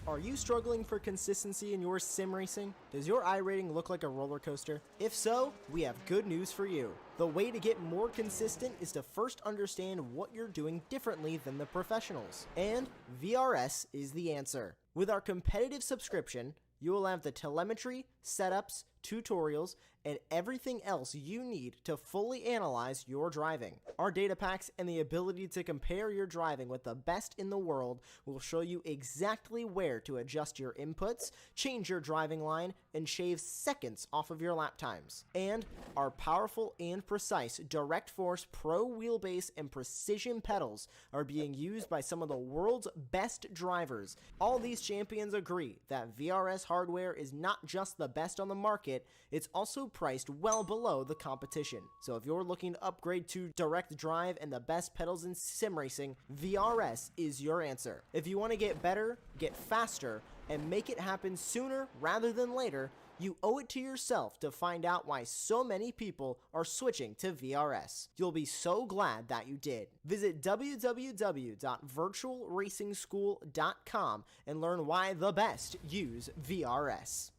Are you struggling for consistency in your sim racing? Does your iRating look like a roller coaster? If so, we have good news for you. The way to get more consistent is to first understand what you're doing differently than the professionals. And VRS is the answer. With our competitive subscription, you will have the telemetry, setups, tutorials, and everything else you need to fully analyze your driving. Our data packs and the ability to compare your driving with the best in the world will show you exactly where to adjust your inputs, change your driving line, and shave seconds off of your lap times. And our powerful and precise Direct Force Pro wheelbase and precision pedals are being used by some of the world's best drivers. All these champions agree that VRS hardware is not just the best on the market, it's also priced well below the competition. So if you're looking to upgrade to direct drive and the best pedals in sim racing, VRS is your answer. If you want to get better, get faster, and make it happen sooner rather than later, you owe it to yourself to find out why so many people are switching to VRS. You'll be so glad that you did. Visit www.virtualracingschool.com and learn why the best use VRS.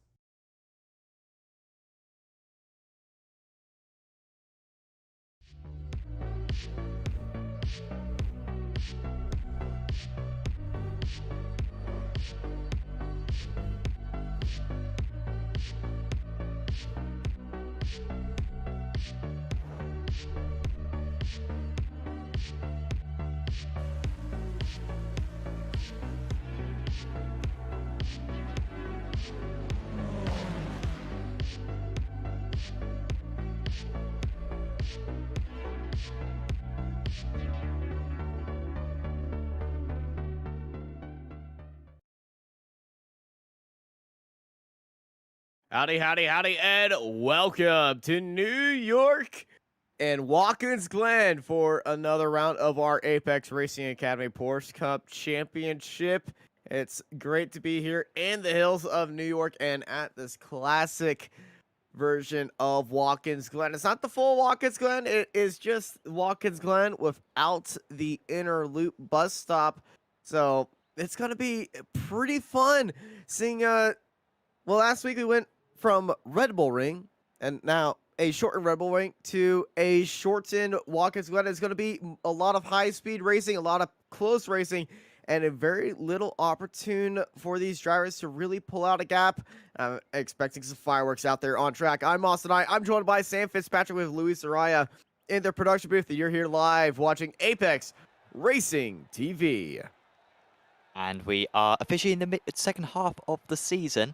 Howdy, howdy, howdy, and welcome to New York and Watkins Glen for another round of our Apex Racing Academy Porsche Cup Championship. It's great to be here in the hills of New York and at this classic version of Watkins Glen. It's not the full Watkins Glen, it is just Watkins Glen without the inner loop bus stop. So it's going to be pretty fun seeing, well, last week we went from Red Bull Ring, and now a shortened Red Bull Ring, to a shortened Watkins Glen. It's going to be a lot of high-speed racing, a lot of close racing, and a very little opportune for these drivers to really pull out a gap. I'm expecting some fireworks out there on track. I'm Austin I. I'm joined by Sam Fitzpatrick with Luis Araya in their production booth. You're here live watching Apex Racing TV. And we are officially in the second half of the season.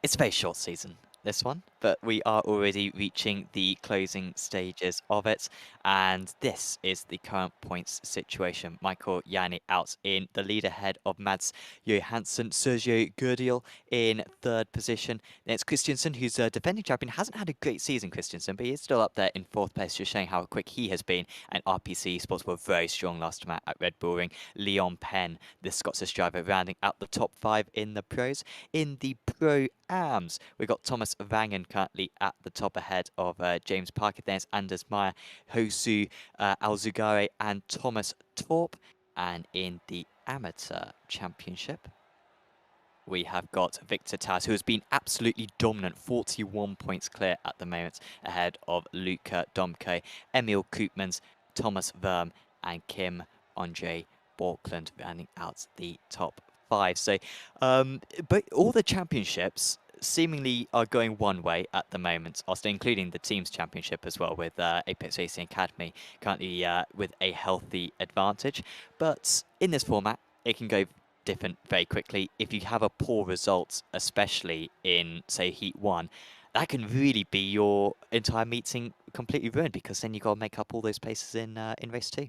It's a very short season, this one, but we are already reaching the closing stages of it. And this is the current points situation. Michael Yanni out in the lead ahead of Mads Johansson. Sergio Gurdiel in third position. Then it's Christiansen, who's a defending champion. Hasn't had a great season, Christiansen, but he's still up there in fourth place, just showing how quick he has been. And RPC Esports were very strong last time at Red Bull Ring. Leon Penn, the Scottish driver, rounding out the top 5 in the pros. In the Pro-Ams, we've got Thomas Vangen currently at the top ahead of James Parker. There's Anders Meyer, Hosu Alzugare, and Thomas Torp. And in the Amateur Championship, we have got Victor Taz, who has been absolutely dominant, 41 points clear at the moment, ahead of Luca Domko, Emil Koopmans, Thomas Verm, and Kim Andre Borkland, rounding out the top 5. So, but all the championships seemingly are going one way at the moment, also including the teams championship as well, with Apex Racing Academy currently with a healthy advantage. But in this format, it can go different very quickly. If you have a poor result, especially in, say, Heat 1, that can really be your entire meeting completely ruined, because then you've got to make up all those places in Race 2.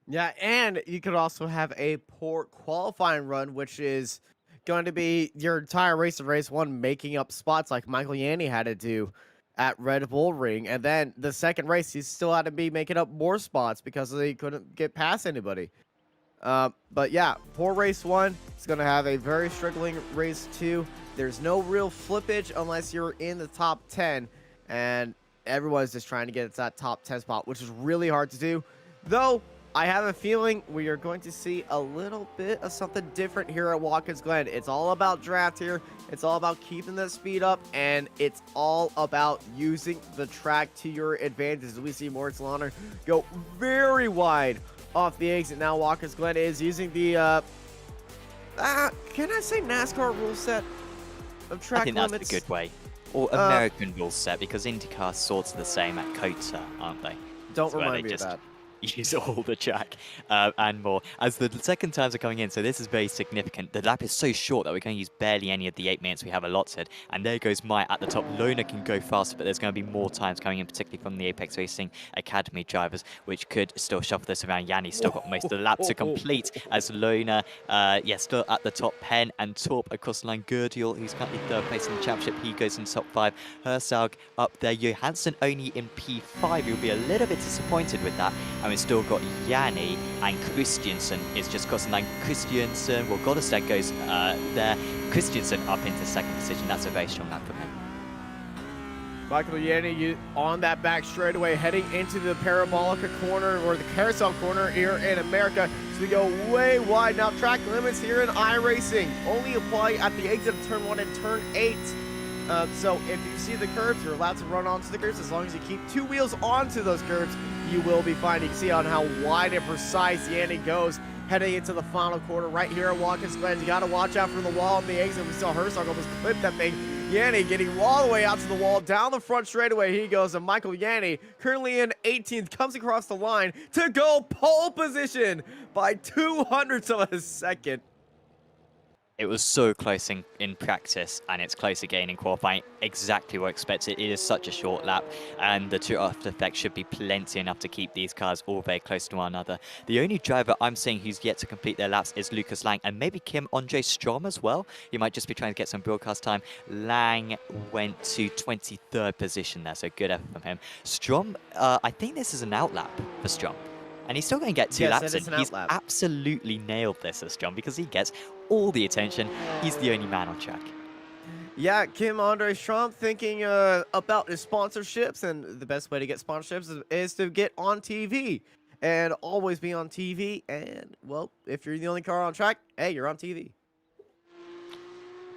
Yeah, and you could also have a poor qualifying run, which is going to be your entire race of Race 1 making up spots like Michael Yanni had to do at Red Bull Ring. And then the second race, he still had to be making up more spots because he couldn't get past anybody. But yeah, poor Race 1. It's going to have a very struggling Race 2. There's no real flippage unless you're in the top 10. And everyone's just trying to get to that top 10 spot, which is really hard to do. Though, I have a feeling we are going to see a little bit of something different here at Watkins Glen. It's all about draft here. It's all about keeping the speed up, and it's all about using the track to your advantage. As we see Moritz Lahner go very wide off the exit. Now Watkins Glen is using the, can I say NASCAR rule set of track I think limits? that's a good way. Or American rule set, because IndyCar sorts are the same at COTA, aren't they? Don't Where remind they me of just that. use all the track and more. As the second times are coming in, so this is very significant. The lap is so short that we're going to use barely any of the 8 minutes we have allotted. And there goes Maya at the top. Lona can go faster, but there's going to be more times coming in, particularly from the Apex Racing Academy drivers, which could still shuffle this around. Yanni's still got most of the lap to complete as Lona, still at the top. Penn and Torp across the line. Gurdiel, who's currently third place in the championship, he goes in top 5. Hersaug up there. Johansson only in P5. You'll be a little bit disappointed with that. And we've still got Yanni, and Christiansen is just crossing line. Christiansen, well, Goddestad goes there. Christiansen up into second position. That's a very strong lap from him. Michael Yanni on that back straightaway, heading into the Parabolica corner, or the carousel corner here in America. So we go way wide. Now track limits here in iRacing only apply at the exit of turn 1 and turn 8. So if you see the curves, you're allowed to run onto the curves. As long as you keep 2 wheels onto those curves, you will be fine. You can see on how wide and precise Yanni goes heading into the final quarter right here at Watkins Glen. You got to watch out for the wall on the exit. We saw Herzog almost clip that thing. Yanni getting all the way out to the wall, down the front straightaway he goes, and Michael Yanni, currently in 18th, comes across the line to go pole position by 200ths of a second. It was so close in practice, and it's close again in qualifying. Exactly what I expected. It is such a short lap, and the two after effects should be plenty enough to keep these cars all very close to one another. The only driver I'm seeing who's yet to complete their laps is Lucas Lang, and maybe Kim Andre Strom as well. He might just be trying to get some broadcast time. Lang went to 23rd position there, so good effort from him. Strom, I think this is an outlap for Strom. And he's still going to get 2 laps in. He's absolutely nailed this as John, because he gets all the attention. He's the only man on track. Yeah, Kim Andre Strom thinking about his sponsorships, and the best way to get sponsorships is to get on TV and always be on TV. And, well, if you're the only car on track, hey, you're on TV.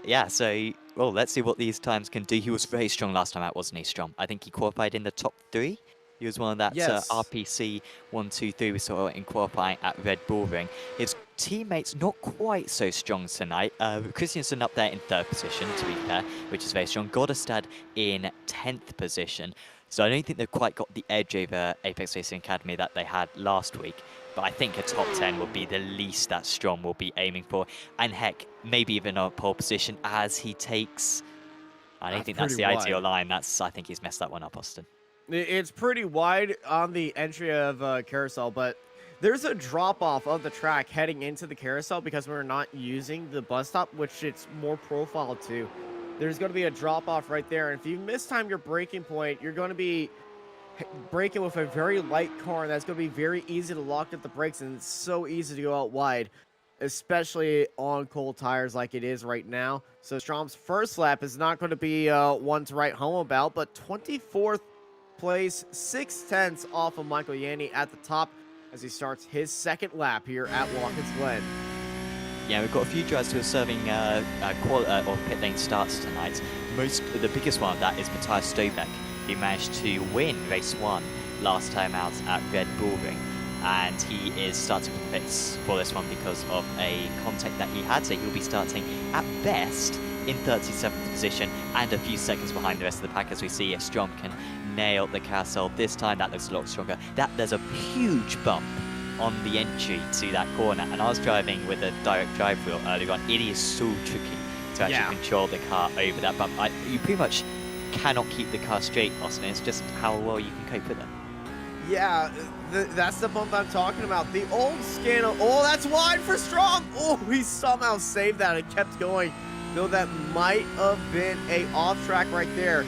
Yeah, so, well, let's see what these times can do. He was very strong last time out, wasn't he, Strom? I think he qualified in the top 3. He was one of that RPC 1-2-3 we saw in qualifying at Red Bull Ring. His teammates not quite so strong tonight. Christiansen up there in 3rd position, to be fair, which is very strong. Goddestad in 10th position. So I don't think they've quite got the edge over Apex Racing Academy that they had last week. But I think a top 10 would be the least that Strom will be aiming for. And heck, maybe even a pole position as he takes... I don't think that's the ideal line. I think he's messed that one up, Austin. It's pretty wide on the entry of carousel, but there's a drop-off of the track heading into the carousel because we're not using the bus stop, which it's more profile to. There's going to be a drop-off right there, and if you mistime your braking point, you're going to be braking with a very light car, and that's going to be very easy to lock up the brakes, and it's so easy to go out wide, especially on cold tires like it is right now. So Strom's first lap is not going to be one to write home about, but 24th place, 6/10 off of Michael Yanni at the top as he starts his second lap here at Watkins Glen. Yeah, we've got a few drivers who are serving or pit lane starts tonight. The biggest one of that is Matthias Stovek, who managed to win race 1 last time out at Red Bull Ring. And he is starting from pits for this one because of a contact that he had, so he'll be starting at best in 37th position and a few seconds behind the rest of the pack, as we see if Strom can nail the carousel this time. That looks a lot stronger. There's a huge bump on the entry to that corner, and I was driving with a direct drive wheel earlier on. It is so tricky to actually control the car over that bump. You pretty much cannot keep the car straight, Austin. It's just how well you can cope with it. Yeah, that's the bump I'm talking about. The old scandal. Oh, that's wide for Strom. Oh, he somehow saved that and kept going. Though that might have been a off track right there.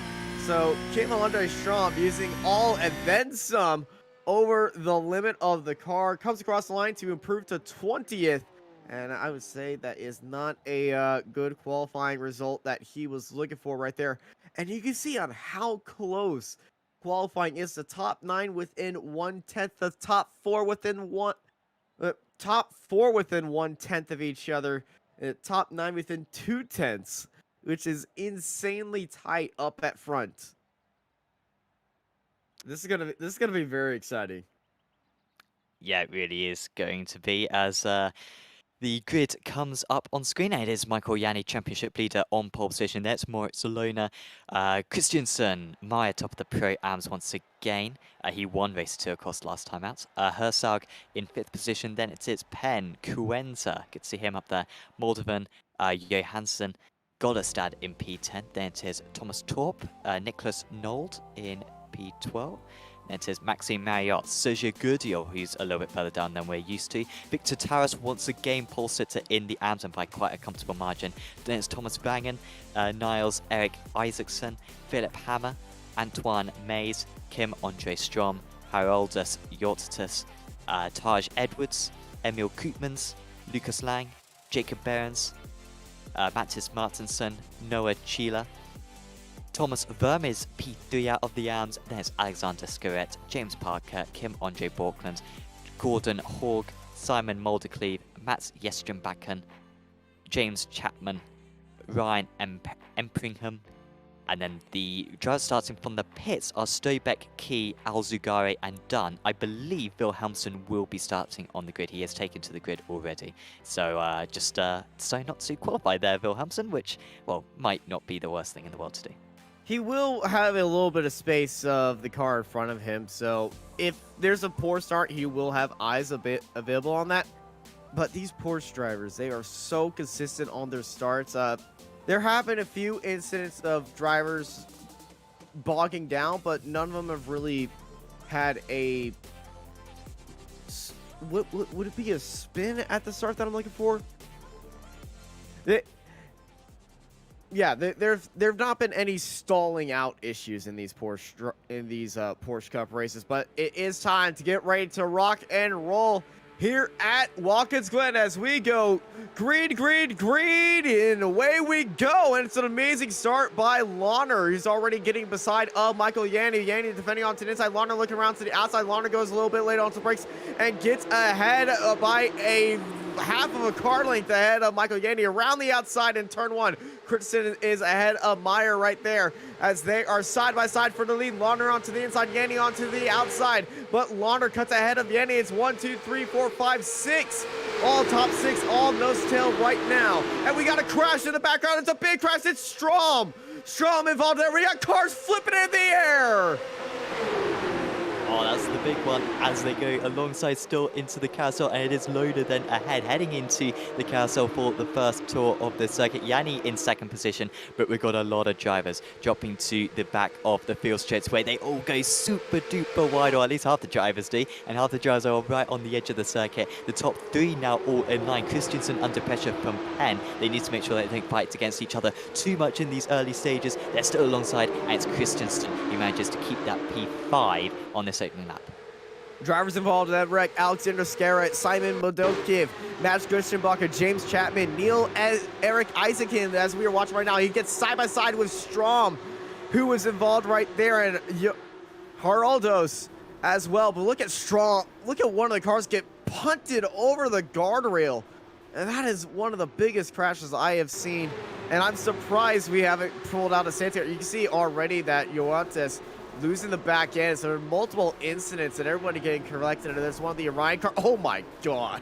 So Kim Andre Strom using all and then some over the limit of the car. Comes across the line to improve to 20th. And I would say that is not a good qualifying result that he was looking for right there. And you can see on how close qualifying is. The top 9 within 1/10, the top 4 within Top 4 within 1/10 of each other. Top 9 within 2/10, which is insanely tight up at front. This is gonna be very exciting. Yeah, it really is going to be as the grid comes up on screen. And it is Michael Yanni, championship leader on pole position. That's Moritz Solona. Christiansen, Meyer top of the Pro-Ams once again. He won race 2, of course, last time out. Herzog in 5th position. Then it is Penn, Kuenza. Good to see him up there. Moldovan, Johansson, Gollestad in P10. Then it is Thomas Torp, Nicholas Nold in P12. It is Maxime Marriott, Sergio Gurdiel, who's a little bit further down than we're used to. Victor Taras once again pole sitter in the Amazon by quite a comfortable margin. Then it's Thomas Vangen, Niles Erik Isaacson, Philip Hammer, Antoine Mays, Kim Andre Strom, Haroldus Yortitus, Taj Edwards, Emil Koopmans, Lucas Lang, Jacob Behrens, Mattis Martinson, Noah Chila, Thomas Vermes, P3 out of the arms. There's Alexander Scarrett, James Parker, Kim Andre Borkland, Gordon Hogg, Simon Muldercleave, Mats Jestrenbacken, James Chapman, Ryan Empringham. And then the drivers starting from the pits are Stobeck, Key, Alzugare, and Dunn. I believe Wilhelmsen will be starting on the grid. He has taken to the grid already. So just decided not to qualify there, Wilhelmsen, which, well, might not be the worst thing in the world to do. He will have a little bit of space of the car in front of him, so if there's a poor start, he will have eyes a bit available on that. But these Porsche drivers, they are so consistent on their starts. There have been a few incidents of drivers bogging down, but none of them have really had a... Would it be a spin at the start that I'm looking for? Yeah, there have not been any stalling out issues in these Porsche Cup races, but it is time to get ready to rock and roll here at Watkins Glen as we go green, green, green, and away we go. And it's an amazing start by Launer. He's already getting beside Michael Yanni. Yanni defending onto the inside. Launer looking around to the outside. Launer goes a little bit late onto the brakes and gets ahead by a half of a car length ahead of Michael Yanni around the outside in turn 1. Christensen is ahead of Meyer right there as they are side by side for the lead. Launer onto the inside, Yanni onto the outside, but Launer cuts ahead of Yanni. It's 1, 2, 3, 4, 5, 6. All top 6, all nose to tail right now. And we got a crash in the background. It's a big crash. It's Strom. Strom involved there. We got cars flipping in the air. Oh, that's the big one as they go alongside still into the carousel, and it is Loader then ahead, heading into the carousel for the first tour of the circuit. Yanni in 2nd position, but we've got a lot of drivers dropping to the back of the field stretch where they all go super duper wide, or at least half the drivers do, and half the drivers are right on the edge of the circuit. The top 3 now all in line. Christiansen under pressure from Penn. They need to make sure that they don't fight against each other too much in these early stages. They're still alongside, and it's Christiansen who manages to keep that P5 on this opening lap. Drivers involved in that wreck: Alexander Scarrett, Simon Modokiev, Matt Gerstenbacher, James Chapman, Neil Erik Isaacson. As we are watching right now, he gets side by side with Strom, who was involved right there, and Haraldos as well. But look at Strom. Look at one of the cars get punted over the guardrail, and that is one of the biggest crashes I have seen. And I'm surprised we haven't pulled out a Santiago. You can see already that Joantes losing the back end. So there are multiple incidents and everybody getting collected. And there's one of the Orion car. Oh my gosh.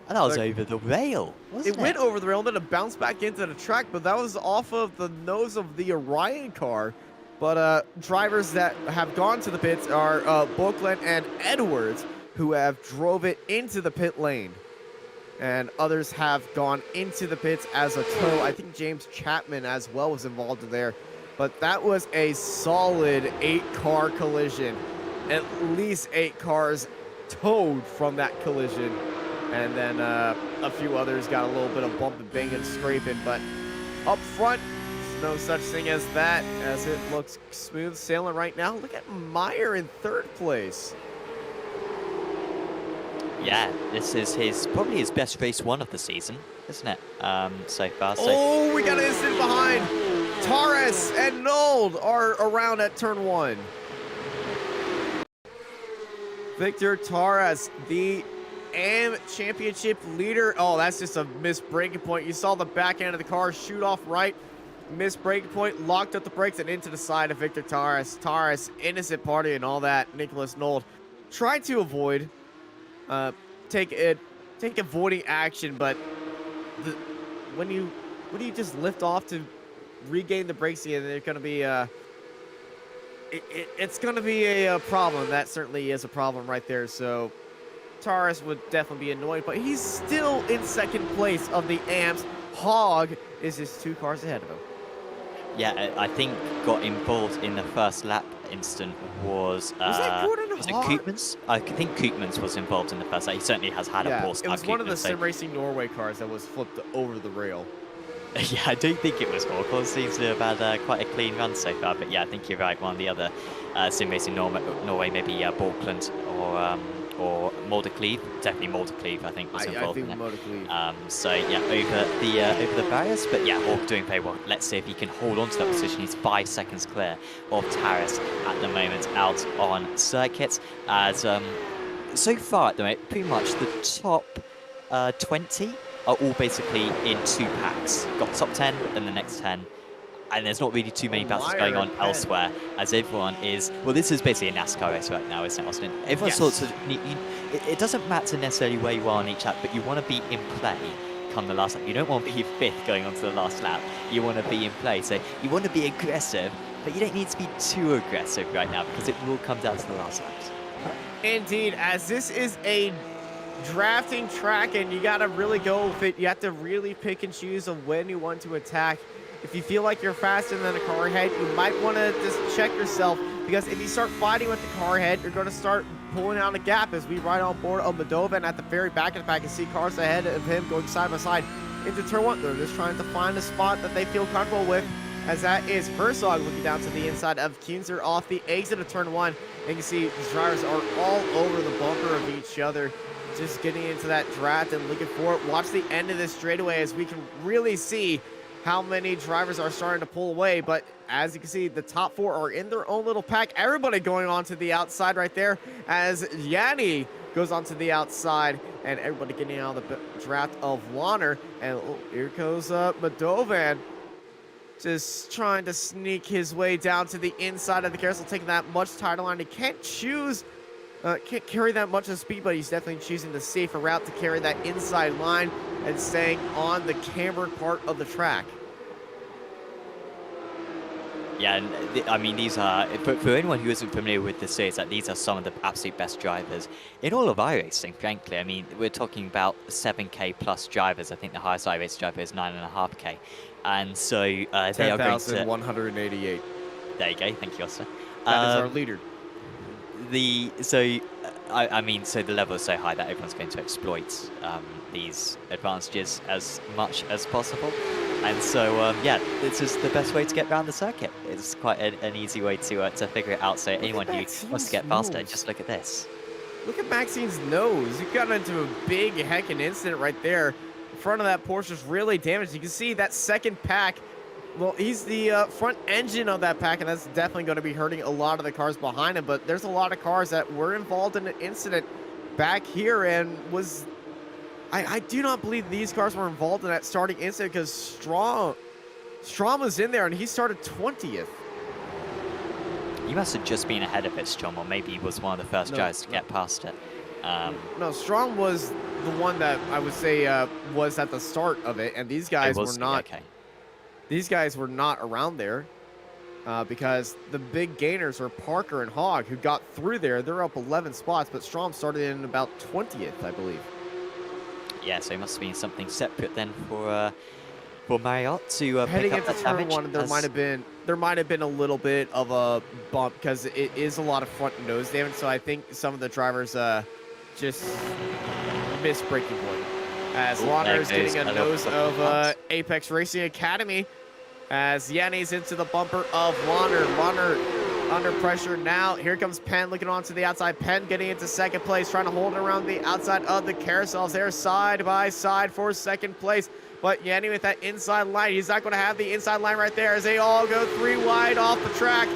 And that was over the rail, wasn't it? It went over the rail and then it bounced back into the track, but that was off of the nose of the Orion car. But drivers that have gone to the pits are Bookland and Edwards, who have drove it into the pit lane. And others have gone into the pits as a tow. I think James Chapman as well was involved in there. But that was a solid 8-car collision. At least 8 cars towed from that collision. And then a few others got a little bit of bump and bang and scraping. But up front, there's no such thing as that, as it looks smooth sailing right now. Look at Meyer in 3rd place. Yeah, this is probably his best race 1 of the season, isn't it? So far. Oh, we got an incident behind. Torres and Nold are around at turn 1. Victor Torres, the AM Championship leader. Oh, that's just a missed braking point. You saw the back end of the car shoot off right. Missed braking point, locked up the brakes, and into the side of Victor Taras. Taras, innocent party and all that. Nicholas Nold tried to avoid, take avoiding action, but when you just lift off to regain the brakes again, they're going to be it's going to be a problem. That certainly is a problem right there. So Taras would definitely be annoyed, but he's still in second place of the AMPs. Hog is just 2 cars ahead of him. Yeah, I think got involved in the first lap instant was that Gordon was it Hogg? Koopmans? I think Koopmans was involved in the first lap. He certainly has had a poor start. It was one of the Koopmans, so- Sim Racing Norway cars that was flipped over the rail. Yeah, I don't think it was Hawk. Seems to have had quite a clean run so far. But yeah, I think you're right. One of the other Sim Racing Norway, maybe Borkland or Maldecleve. Definitely Maldecleve, I think, was involved in it. So yeah, over the barriers. But yeah, Hawk doing very well. Let's see if he can hold on to that position. He's 5 seconds clear of Taras at the moment out on circuit. As so far at the moment, pretty much the top 20 are all basically in 2 packs. Got top 10 and the next 10. And there's not really too many battles going on elsewhere, as everyone is... Well, this is basically a NASCAR race right now, isn't it, Austin? Everyone sorts of... It doesn't matter necessarily where you are on each lap, but you want to be in play come the last lap. You don't want to be 5th going on to the last lap. You want to be in play. So you want to be aggressive, but you don't need to be too aggressive right now, because it will come down to the last laps. Indeed, as this is a drafting track and you got to really go with it. You have to really pick and choose of when you want to attack. If you feel like you're faster than the car ahead, you might want to just check yourself, because if you start fighting with the car ahead, you're going to start pulling out a gap. As we ride on board of Moldova, and at the very back of the pack, you see cars ahead of him going side by side into turn 1. They're just trying to find a spot that they feel comfortable with, as that is Herzog looking down to the inside of Kunzer off the exit of turn 1. And you can see these drivers are all over the bumper of each other, just getting into that draft and looking for it. Watch the end of this straightaway as we can really see how many drivers are starting to pull away. But as you can see, the top 4 are in their own little pack. Everybody going on to the outside right there, as Yanni goes onto the outside, and everybody getting out of the draft of Warner. And here goes Madovan, just trying to sneak his way down to the inside of the carousel, taking that much tighter line. He can't carry that much of speed, but he's definitely choosing the safer route to carry that inside line and staying on the cambered part of the track. Yeah, and I mean, these are, for anyone who isn't familiar with the series, that these are some of the absolute best drivers in all of iRacing, frankly. I mean, we're talking about 7K plus drivers. I think the highest iRace driver is 9.5K. And so they are going to... 10,188. There you go. Thank you, Oscar. That is our leader. I mean, so the level is so high that everyone's going to exploit these advantages as much as possible. And so, yeah, this is the best way to get around the circuit. It's quite an easy way to figure it out. So anyone who wants to get faster, just look at this. Look at Maxine's nose. He got into a big heckin' incident right there. In front of that Porsche is really damaged. You can see that second pack. Well, he's the front engine of that pack, and that's definitely going to be hurting a lot of the cars behind him. But there's a lot of cars that were involved in an incident back here, and was... I do not believe these cars were involved in that starting incident, because Strom was in there, and he started 20th. He must have just been ahead of it, Strom, or maybe he was one of the first guys to get past it. No, Strom was the one that I would say was at the start of it, and these guys were not. Okay. These guys were not around there because the big gainers were Parker and Hogg, who got through there. They're up 11 spots, but Strom started in about 20th, I believe. Yeah, so it must have been something separate then for Marriott to heading pick up into that turn damage. 1. There might have been a little bit of a bump, because it is a lot of front nose damage. So I think some of the drivers just missed braking point. As Launer is getting a nose of Apex Racing Academy, as Yanni's into the bumper of Launer. Launer under pressure now. Here comes Penn looking on to the outside. Penn getting into second place, trying to hold it around the outside of the carousels there, side by side for second place. But Yanni with that inside line, he's not going to have the inside line right there, as they all go 3 wide off the track.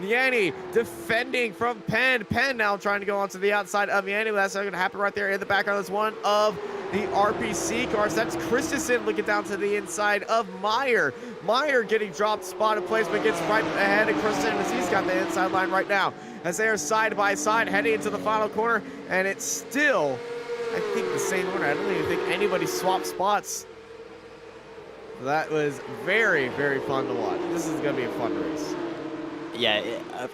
Yanni defending from Penn. Penn now trying to go onto the outside of Yanni. That's not going to happen right there in the background. That's one of the RPC cars. That's Christensen looking down to the inside of Meyer. Meyer getting dropped, spotted placement, gets right ahead of Christensen as he's got the inside line right now. As they are side by side heading into the final corner, and it's still, I think, the same order. I don't even think anybody swapped spots. That was very, very fun to watch. This is going to be a fun race. Yeah,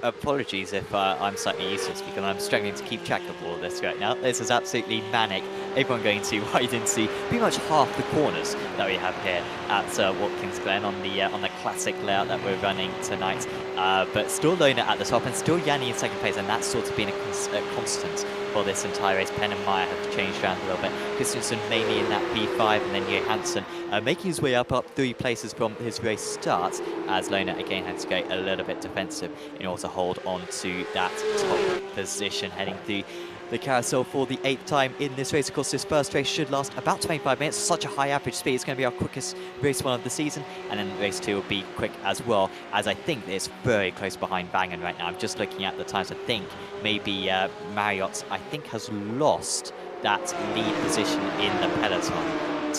apologies if I'm slightly useless because I'm struggling to keep track of all of this right now. This is absolutely manic. Everyone going to wide into pretty much half the corners that we have here at Watkins Glen on the classic layout that we're running tonight. But still Lona at the top and still Yanni in second place, and that's sort of been a constant for this entire race. Penn and Meyer have changed around a little bit. Christensen mainly in that P5, and then Johansson making his way up 3 places from his race start, as Lona again had to go a little bit defensive in order to hold on to that top position heading through the carousel for the 8th time in this race. Of course, this first race should last about 25 minutes. Such a high average speed. It's going to be our quickest race one of the season. And then race 2 will be quick as well, as I think it's very close behind Vangen right now. I'm just looking at the times. I think maybe Marriott, I think, has lost that lead position in the peloton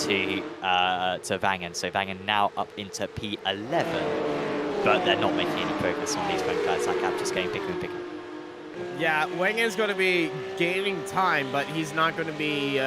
to Vangen. So Vangen now up into P11. But they're not making any progress on these front guys. That gap just getting bigger and bigger. Yeah, Wangen's going to be gaining time, but he's not going to be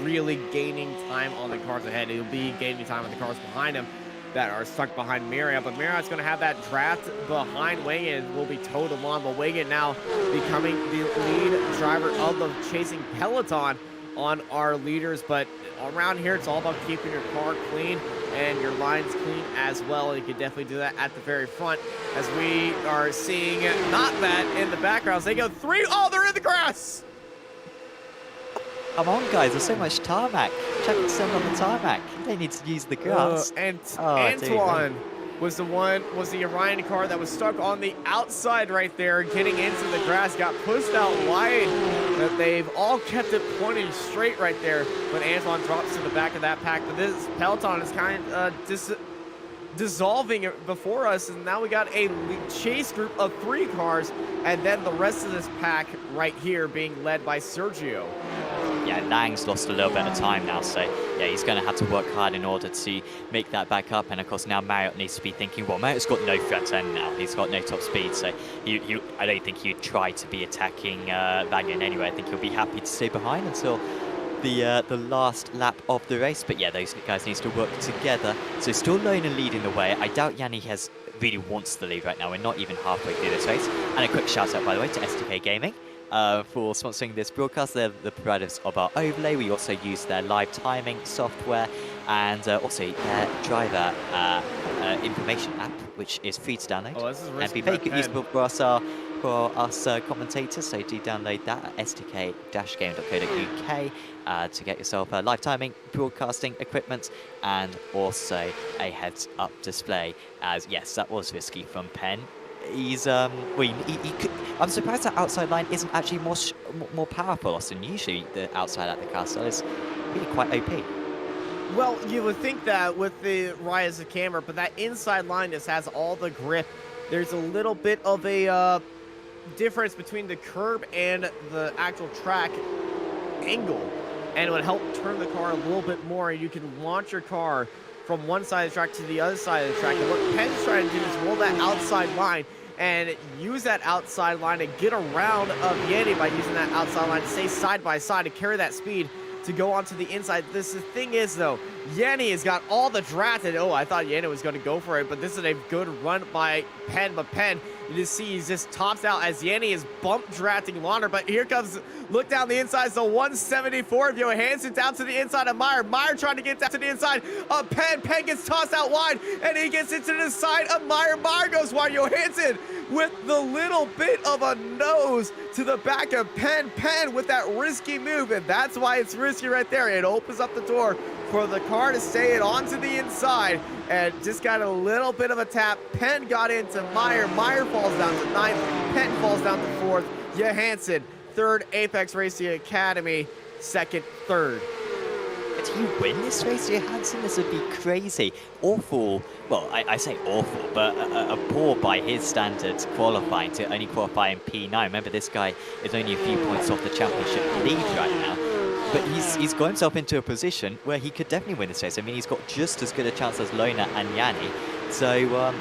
really gaining time on the cars ahead. He'll be gaining time on the cars behind him that are stuck behind Marriott. But Marriott's going to have that draft behind Wangen, will be towed along. But Wangen now becoming the lead driver of the chasing peloton on our leaders. But around here, it's all about keeping your car clean and your lines clean as well. You can definitely do that at the very front, as we are seeing not that in the background. They go 3. Oh, they're in the grass. Come on, guys, there's so much tarmac. Check it down on the tarmac. They need to use the grass. And Antoine was the Orion car that was stuck on the outside right there, getting into the grass, got pushed out wide. But they've all kept it pointing straight right there. But Antoine drops to the back of that pack. But this peloton is kind of dissolving before us, and now we got a chase group of 3 cars, and then the rest of this pack right here being led by Sergio. Yeah, Lang's lost a little bit of time now, so yeah, he's going to have to work hard in order to make that back up. And of course now Marriott needs to be thinking, well, Marriott's got no front end now, he's got no top speed, so I don't think he'd try to be attacking Vangen anyway. I think he'll be happy to stay behind until the last lap of the race. But yeah, those guys need to work together. So still Lona leading the way. I doubt Yanni really wants the lead right now. We're not even halfway through this race. And a quick shout out, by the way, to SDK Gaming for sponsoring this broadcast. They're the providers of our overlay. We also use their live timing software, and also their driver information app, which is free to download. Oh, this is and be very good useful for us commentators. So do download that at sdk-game.co.uk to get yourself live timing, broadcasting equipment, and also a heads-up display. As yes, that was risky from Penn. He's I'm surprised that outside line isn't actually more powerful, Austin. Usually the outside at the castle is really quite OP. Well, you would think that with the rise of camera, but that inside line just has all the grip. There's a little bit of a difference between the curb and the actual track angle, and it would help turn the car a little bit more. You can launch your car from one side of the track to the other side of the track. And what Penn's trying to do is roll that outside line and use that outside line to get around of Yanni by using that outside line to stay side by side to carry that speed to go onto the inside. The thing is, though, Yanni has got all the draft, and I thought Yanni was going to go for it, but this is a good run by Penn. But Penn, you just see he's just tops out as Yanni is bump drafting Launer. But here comes, look down the inside, so 174 of Johansson down to the inside of Meyer. Meyer trying to get down to the inside of Penn. Penn gets tossed out wide, and he gets into the side of Meyer. Meyer goes wide. Johansson with the little bit of a nose to the back of Penn. Penn with that risky move, and that's why it's risky right there. It opens up the door for the car to stay it onto the inside, and just got a little bit of a tap. Penn got into Meyer. Meyer falls down to 9th. Penn falls down to 4th. Johansson, 3rd. Apex Racing Academy, 2nd, 3rd. could he win this race, Johansson? This would be crazy. Awful, well, I say awful, but a poor by his standards qualifying to only qualify in P9. Remember, this guy is only a few points off the championship lead right now. But he's got himself into a position where he could definitely win this race. I mean, he's got just as good a chance as Lona and Yanni. So,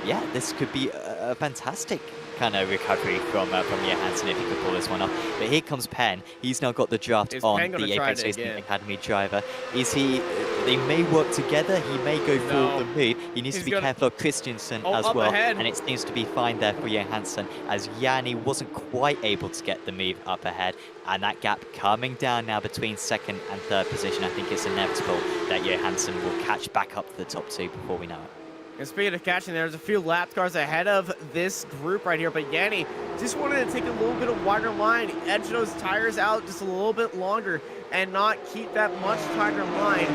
yeah, this could be a fantastic kind of recovery from Johansson if he could pull this one off. But here comes Penn. He's now got the draft on the Apex Racing Academy driver. They may work together. He may go for the move. He needs to be careful of Christensen as well. And it seems to be fine there for Johansson, as Yanni wasn't quite able to get the move up ahead. And that gap coming down now between second and third position. I think it's inevitable that Johansson will catch back up to the top two before we know it. And speaking of catching, there's a few lap cars ahead of this group right here, but Yanni just wanted to take a little bit of wider line, edge those tires out just a little bit longer, and not keep that much tighter line.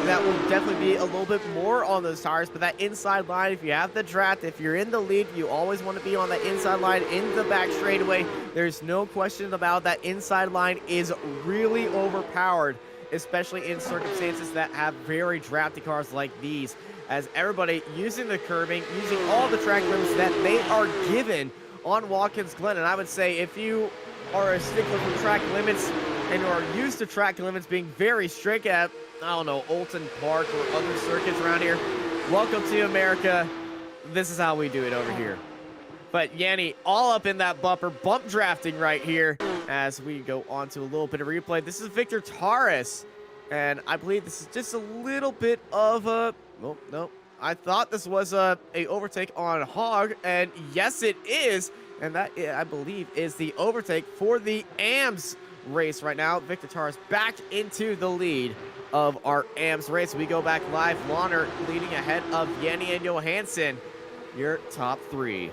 That will definitely be a little bit more on those tires, but that inside line, if you have the draft, if you're in the lead, you always want to be on that inside line in the back straightaway. There's no question about that inside line is really overpowered, especially in circumstances that have very drafty cars like these, as everybody using the curbing, using all the track limits that they are given on Watkins Glen. And I would say if you are a stickler for track limits and are used to track limits being very strict at, I don't know, Olton Park or other circuits around here, welcome to America. This is how we do it over here. But Yanni all up in that bumper, bump drafting right here as we go on to a little bit of replay. This is Victor Taras, and I believe this is just a little bit of a, well, no, I thought this was a overtake on Hog, and yes it is, and that, I believe, is the overtake for the AMS race right now. Victor Taras back into the lead of our AMS race. We go back live. Launer leading ahead of Yanni and Johansson. Your top three.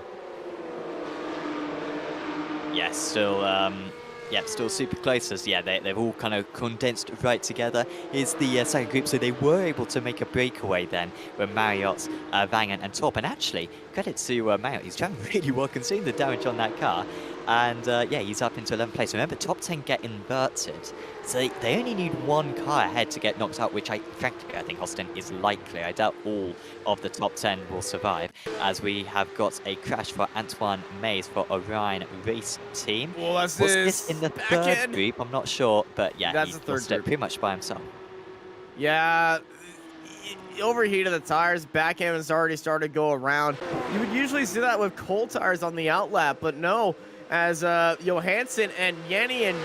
Yes, still super close, as they've all kind of condensed right together. Here's the second group, so they were able to make a breakaway then with Marriott, Vangan and Top. And actually, credit to Marriott, he's driving really well considering the damage on that car. And he's up into 11th place. Remember, top 10 get inverted, so they only need one car ahead to get knocked out, which frankly I think Austin is likely. I doubt all of the top 10 will survive, as we have got a crash for Antoine Mays for Orion Race Team. Well, was this in the third group? I'm not sure, but yeah, that's he the third group pretty much by himself. Yeah, overheated the tires, back end has already started to go around. You would usually see that with cold tires on the outlap, but no, as Johansson and Yanni and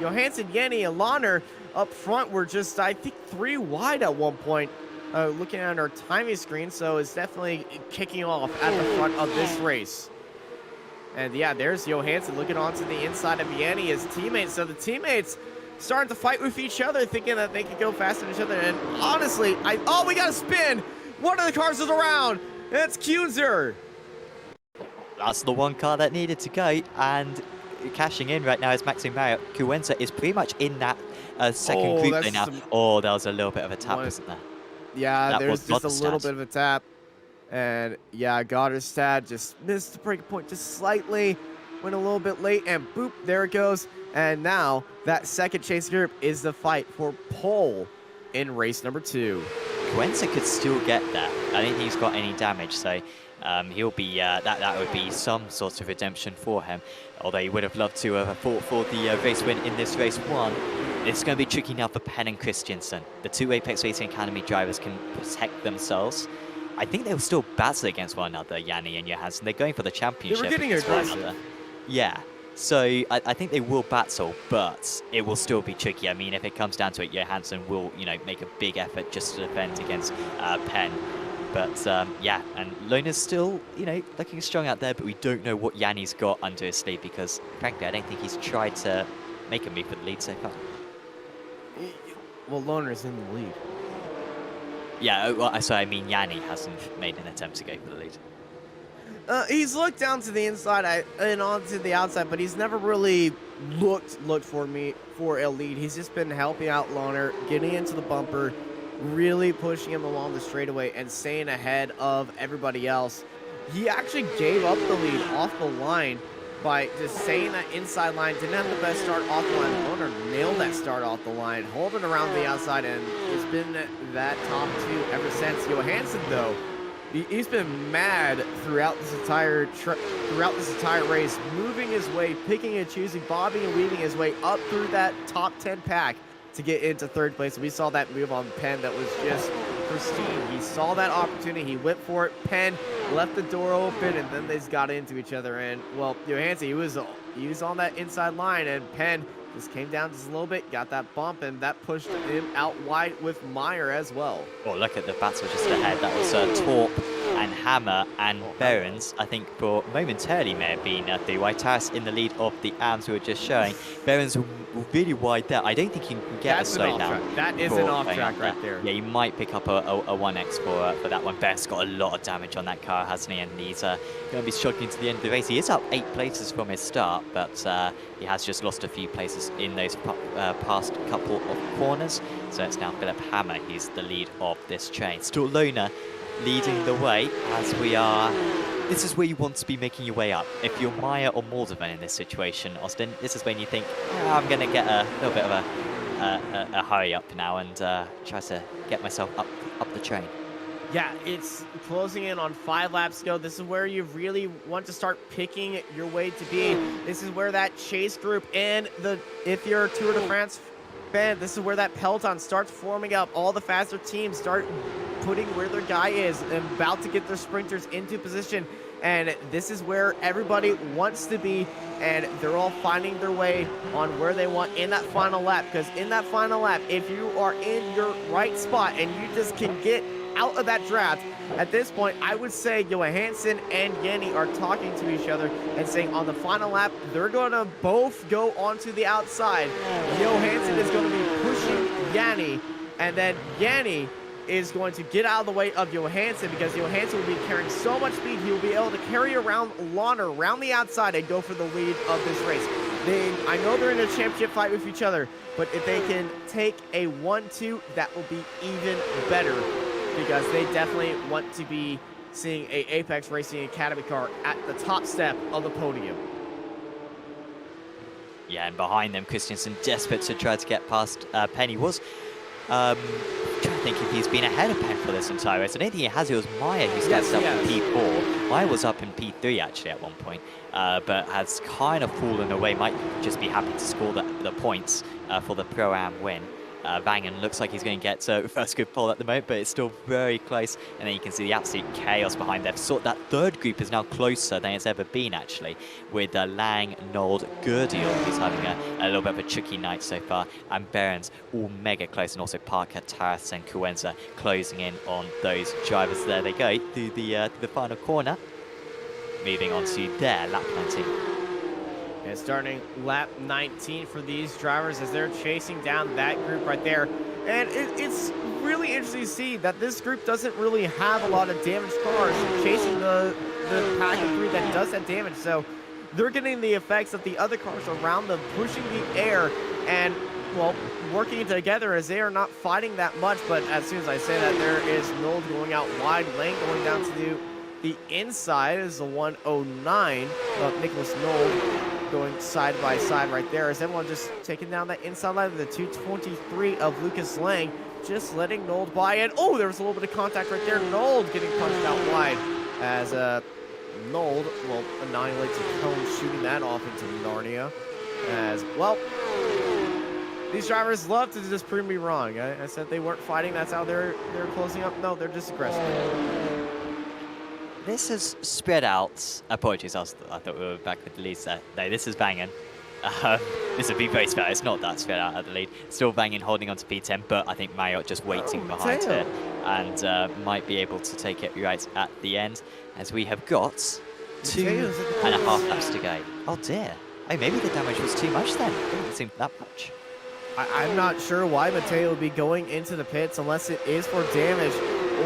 Johansson, Yanni and Launer up front were just, I think, 3 wide at one point. Looking at our timing screen, so it's definitely kicking off at the front of this race. And yeah, there's Johansson looking onto the inside of Yanni, his teammates. So the teammates starting to fight with each other, thinking that they could go faster than each other. And honestly, oh, we got a spin. One of the cars is around. It's Kunzer. That's the one car that needed to go, and cashing in right now is Maxime Marriott. Cuenza is pretty much in that second group there now. Oh, that was a little bit of a tap, wasn't there? Yeah, there's just a little bit of a tap. And yeah, Goddardstad just missed the break point just slightly. Went a little bit late, and boop, there it goes. And now that second chase group is the fight for pole in race number 2. Cuenza could still get there. I don't think he's got any damage, so he'll be that would be some sort of redemption for him. Although he would have loved to have fought for the race win in this race 1. It's going to be tricky now for Penn and Christensen. The 2 Apex Racing Academy drivers can protect themselves. I think they'll still battle against one another, Yanni and Johansson. They're going for the championship. They were getting aggressive. Yeah. So I think they will battle, but it will still be tricky. I mean, if it comes down to it, Johansson will, make a big effort just to defend against Penn. But yeah, and Lona's still, looking strong out there, but we don't know what Yanni's got under his sleeve because, frankly, I don't think he's tried to make a move for the lead so far. Well, Loner's in the lead. Yeah, well, so I mean Yanni hasn't made an attempt to go for the lead. He's looked down to the inside and onto the outside, but he's never really looked for a lead. He's just been helping out Loner, getting into the bumper, really pushing him along the straightaway and staying ahead of everybody else. He actually gave up the lead off the line by just saying that inside line. Didn't have the best start off the line. Loner nailed that start off the line, holding around the outside, and it's been that top 2 ever since. Johansson, though, he's been mad throughout this entire race, moving his way, picking and choosing, bobbing and weaving his way up through that top 10 pack to get into 3rd place. We saw that move on Penn that was just pristine. He saw that opportunity, he went for it. Penn left the door open, and then they just got into each other. And well, Johansson, he was on that inside line, and Penn just came down just a little bit, got that bump, and that pushed him out wide with Meyer as well. Oh, look at the battle just ahead. That was Torp and Hammer and Behrens. I think for momentarily may have been the White House in the lead of the AMs we were just showing. Behrens really wide there. I don't think he can get a slowdown. That is an off track right there. Yeah, you might pick up a 1x for that one. Behrens got a lot of damage on that car, hasn't he? And he's going to be struggling to the end of the race. He is up 8 places from his start, but he has just lost a few places in those past couple of corners. So it's now Philip Hammer. He's the lead of this chain. Still Loner leading the way as we are. This is where you want to be making your way up. If you're Meyer or Moldovan in this situation, Austin, this is when you think, I'm going to get a little bit of a hurry up now and try to get myself up the train. Yeah, it's closing in on 5 laps to go. This is where you really want to start picking your way to be. This is where that chase group and if you're a Tour de France fan, this is where that peloton starts forming up. All the faster teams start putting where their guy is and about to get their sprinters into position. And this is where everybody wants to be, and they're all finding their way on where they want in that final lap. Because in that final lap, if you are in your right spot and you just can get out of that draft, at this point, I would say Johansson and Yanni are talking to each other and saying on the final lap, they're going to both go onto the outside. Johansson is going to be pushing Yanni, and then Yanni is going to get out of the way of Johansson because Johansson will be carrying so much speed, he will be able to carry around Launer around the outside and go for the lead of this race. I know they're in a championship fight with each other, but if they can take a 1-2, that will be even better because they definitely want to be seeing a Apex Racing Academy car at the top step of the podium. Yeah, and behind them, Christensen desperate to try to get past Penn. He was trying to think if he's been ahead of Penn for this entire race. I don't think he has. It was Meyer who stepped up in P4. Meyer was up in P3 actually at one point, but has kind of fallen away. Might just be happy to score the points for the Pro-Am win. Vangen looks like he's going to get first good pole at the moment, but it's still very close. And then you can see the absolute chaos behind them. So that third group is now closer than it's ever been, actually, with Lang, Nold, Gurdiel, who's having a little bit of a tricky night so far, and Behrens all mega close, and also Parker, Taras, and Cuenza closing in on those drivers. There they go through the final corner, moving on to their lap 19. And starting lap 19 for these drivers as they're chasing down that group right there. And it's really interesting to see that this group doesn't really have a lot of damaged cars chasing the pack of 3 that does that damage. So they're getting the effects of the other cars around them, pushing the air and, well, working together as they are not fighting that much. But as soon as I say that, there is Nold going out wide, Lane going down to the inside is the 109 of Nicholas Nold, going side by side right there as everyone just taking down that inside line of the 223 of Lucas Lang, just letting Nold by. And oh, there was a little bit of contact right there. Nold getting punched out wide as Nold, well, annihilates a cone, shooting that off into Narnia. As well, these drivers love to just prove me wrong. I said they weren't fighting. That's how they're closing up. No, they're just aggressive. This is spread out. Apologies, I thought we were back with the leads there. No, this is Bangin. This would be very spread out. It's not that spread out at the lead. Still Bangin holding on to P10, but I think Marriott just waiting behind her and might be able to take it right at the end, as we have got 2.5 laps to go. Oh dear. Oh, maybe the damage was too much then. It didn't seem that much. I'm not sure why Mateo would be going into the pits unless it is for damage,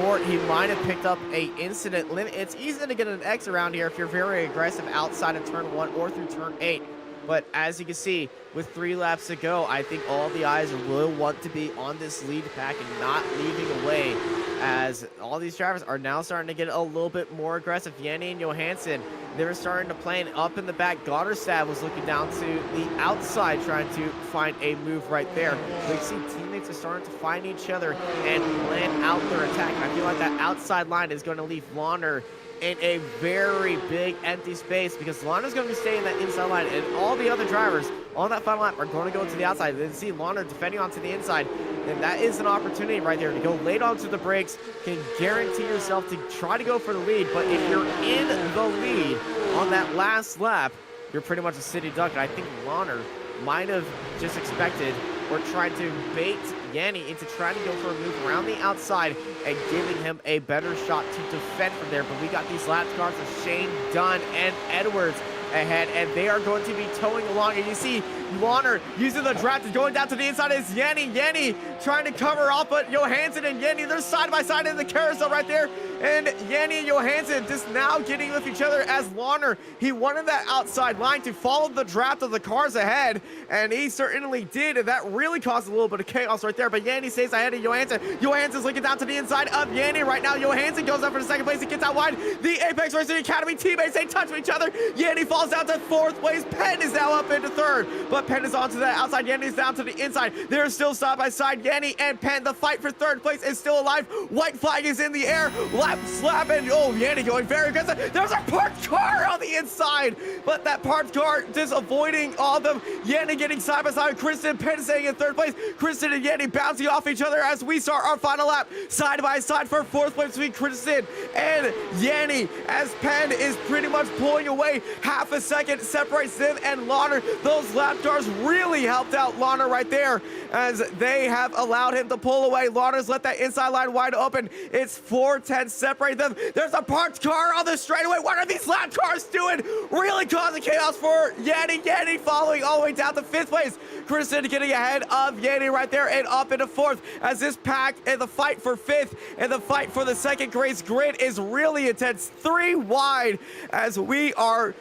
or he might have picked up a incident limit. It's easy to get an X around here if you're very aggressive outside of turn 1 or through turn 8. But as you can see, with 3 laps to go, I think all the eyes will want to be on this lead pack and not leaving away as all these drivers are now starting to get a little bit more aggressive. Yanni and Johansson, they're starting to play up in the back. Gotterstad was looking down to the outside, trying to find a move right there. We see teammates are starting to find each other and plan out their attack. I feel like that outside line is going to leave Launer in a very big empty space, because Launer's going to be staying in that inside line, and all the other drivers on that final lap are going to go to the outside. Then see Launer defending onto the inside, and that is an opportunity right there to go late onto the brakes, can guarantee yourself to try to go for the lead. But if you're in the lead on that last lap, you're pretty much a city duck. And I think Launer might have just expected or tried to bait Yanni into trying to go for a move around the outside and giving him a better shot to defend from there. But we got these lap cars of Shane, Dunn, and Edwards ahead, and they are going to be towing along. And you see Launer using the draft is going down to the inside. Is Yanni trying to cover off, but Johansson and Yanni, they're side by side in the carousel right there. And Yanni and Johansson just now getting with each other, as Launer, he wanted that outside line to follow the draft of the cars ahead, and he certainly did, and that really caused a little bit of chaos right there. But Yanni stays ahead of Johansson. Johansson's looking down to the inside of Yanni right now. Johansson goes up for the second place. He gets out wide. The Apex Racing Academy teammates, they touch each other. Yanni falls down to fourth place. Penn is now up into third, but Penn is onto the outside. Yanni's down to the inside. They're still side by side. Yanni and Penn, the fight for third place is still alive. White flag is in the air. Lap slap, and oh, Yanni going very aggressive. There's a parked car on the inside, but that parked car just avoiding all of them. Yanni getting side by side with Kristen. Penn staying in third place. Kristen and Yanni bouncing off each other as we start our final lap. Side by side for fourth place between Kristen and Yanni, as Penn is pretty much pulling away. Half a second separates them and Launer. Those lap cars really helped out Launer right there, as they have allowed him to pull away. Launer's let that inside line wide open. It's 4-10 separate them. There's a parked car on the straightaway. What are these lap cars doing? Really causing chaos for Yanni. Yanni following all the way down to fifth place. Kristen getting ahead of Yanni right there and up into fourth, as this pack and the fight for fifth and the fight for the second race grid is really intense. 3 wide as we are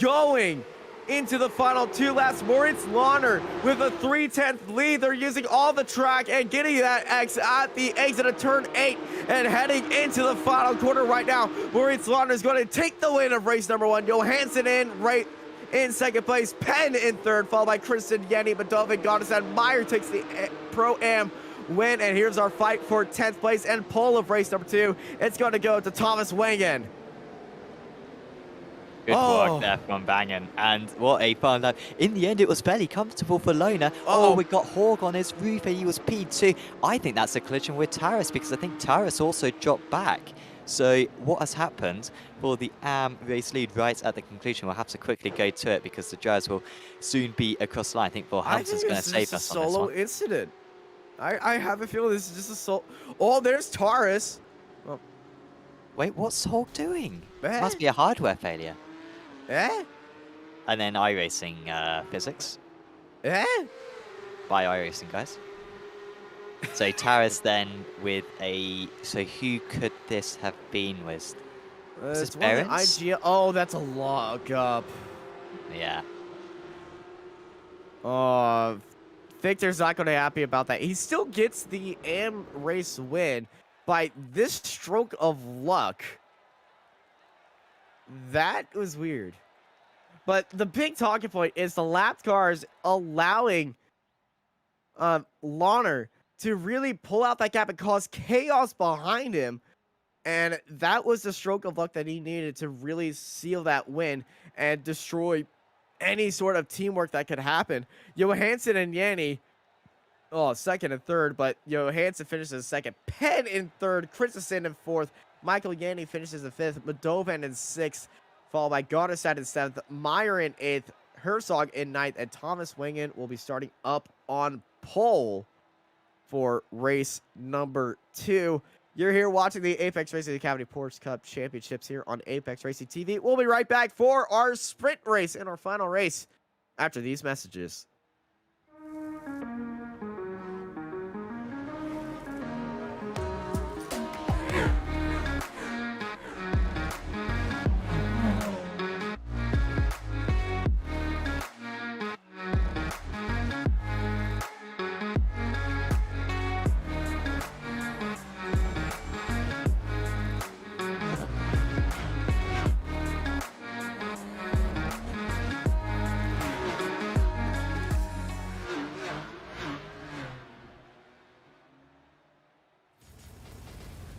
going into the final 2 laps. Moritz Launer with a 3/10 lead. They're using all the track and getting that X at the exit of turn 8 and heading into the final quarter right now. Moritz Launer is going to take the win of race number 1. Johansson in second place, Penn in third, followed by Kristen, Yanni, Badovin, Goddesson. Meyer takes the Pro-Am win, and here's our fight for 10th place and pole of race number 2. It's going to go to Thomas Wangen. Good work there from Bangen, and what a fun lap. In the end, it was fairly comfortable for Lona. Oh, we got Horg on his roof, and he was P2. I think that's a collision with Taris, because I think Taris also dropped back. So what has happened for the race lead right at the conclusion? We'll have to quickly go to it, because the drivers will soon be across the line. I think Volhamton's going to save us on this one. Solo incident. I have a feeling this is just a solo. Oh, there's Taris. Oh. Wait, what's Horg doing? Must be a hardware failure. And then iRacing physics. By iRacing, guys. So Taris then with a... So who could this have been with? Is this parents? Oh, that's a log up. Yeah. Oh, Victor's not going to be happy about that. He still gets the AM race win by this stroke of luck. That was weird. But the big talking point is the lap cars allowing Launer to really pull out that gap and cause chaos behind him. And that was the stroke of luck that he needed to really seal that win and destroy any sort of teamwork that could happen. Johansson and Yanni, second and third, but Johansson finishes second. Penn in third, Christensen in fourth, Michael Yanni finishes in fifth, Madovan in sixth, followed by Goddesad in seventh, Meyer in eighth, Herzog in ninth, and Thomas Wangen will be starting up on pole for race number 2. You're here watching the Apex Racing Academy Porsche Cup Championships here on Apex Racing TV. We'll be right back for our sprint race and our final race after these messages.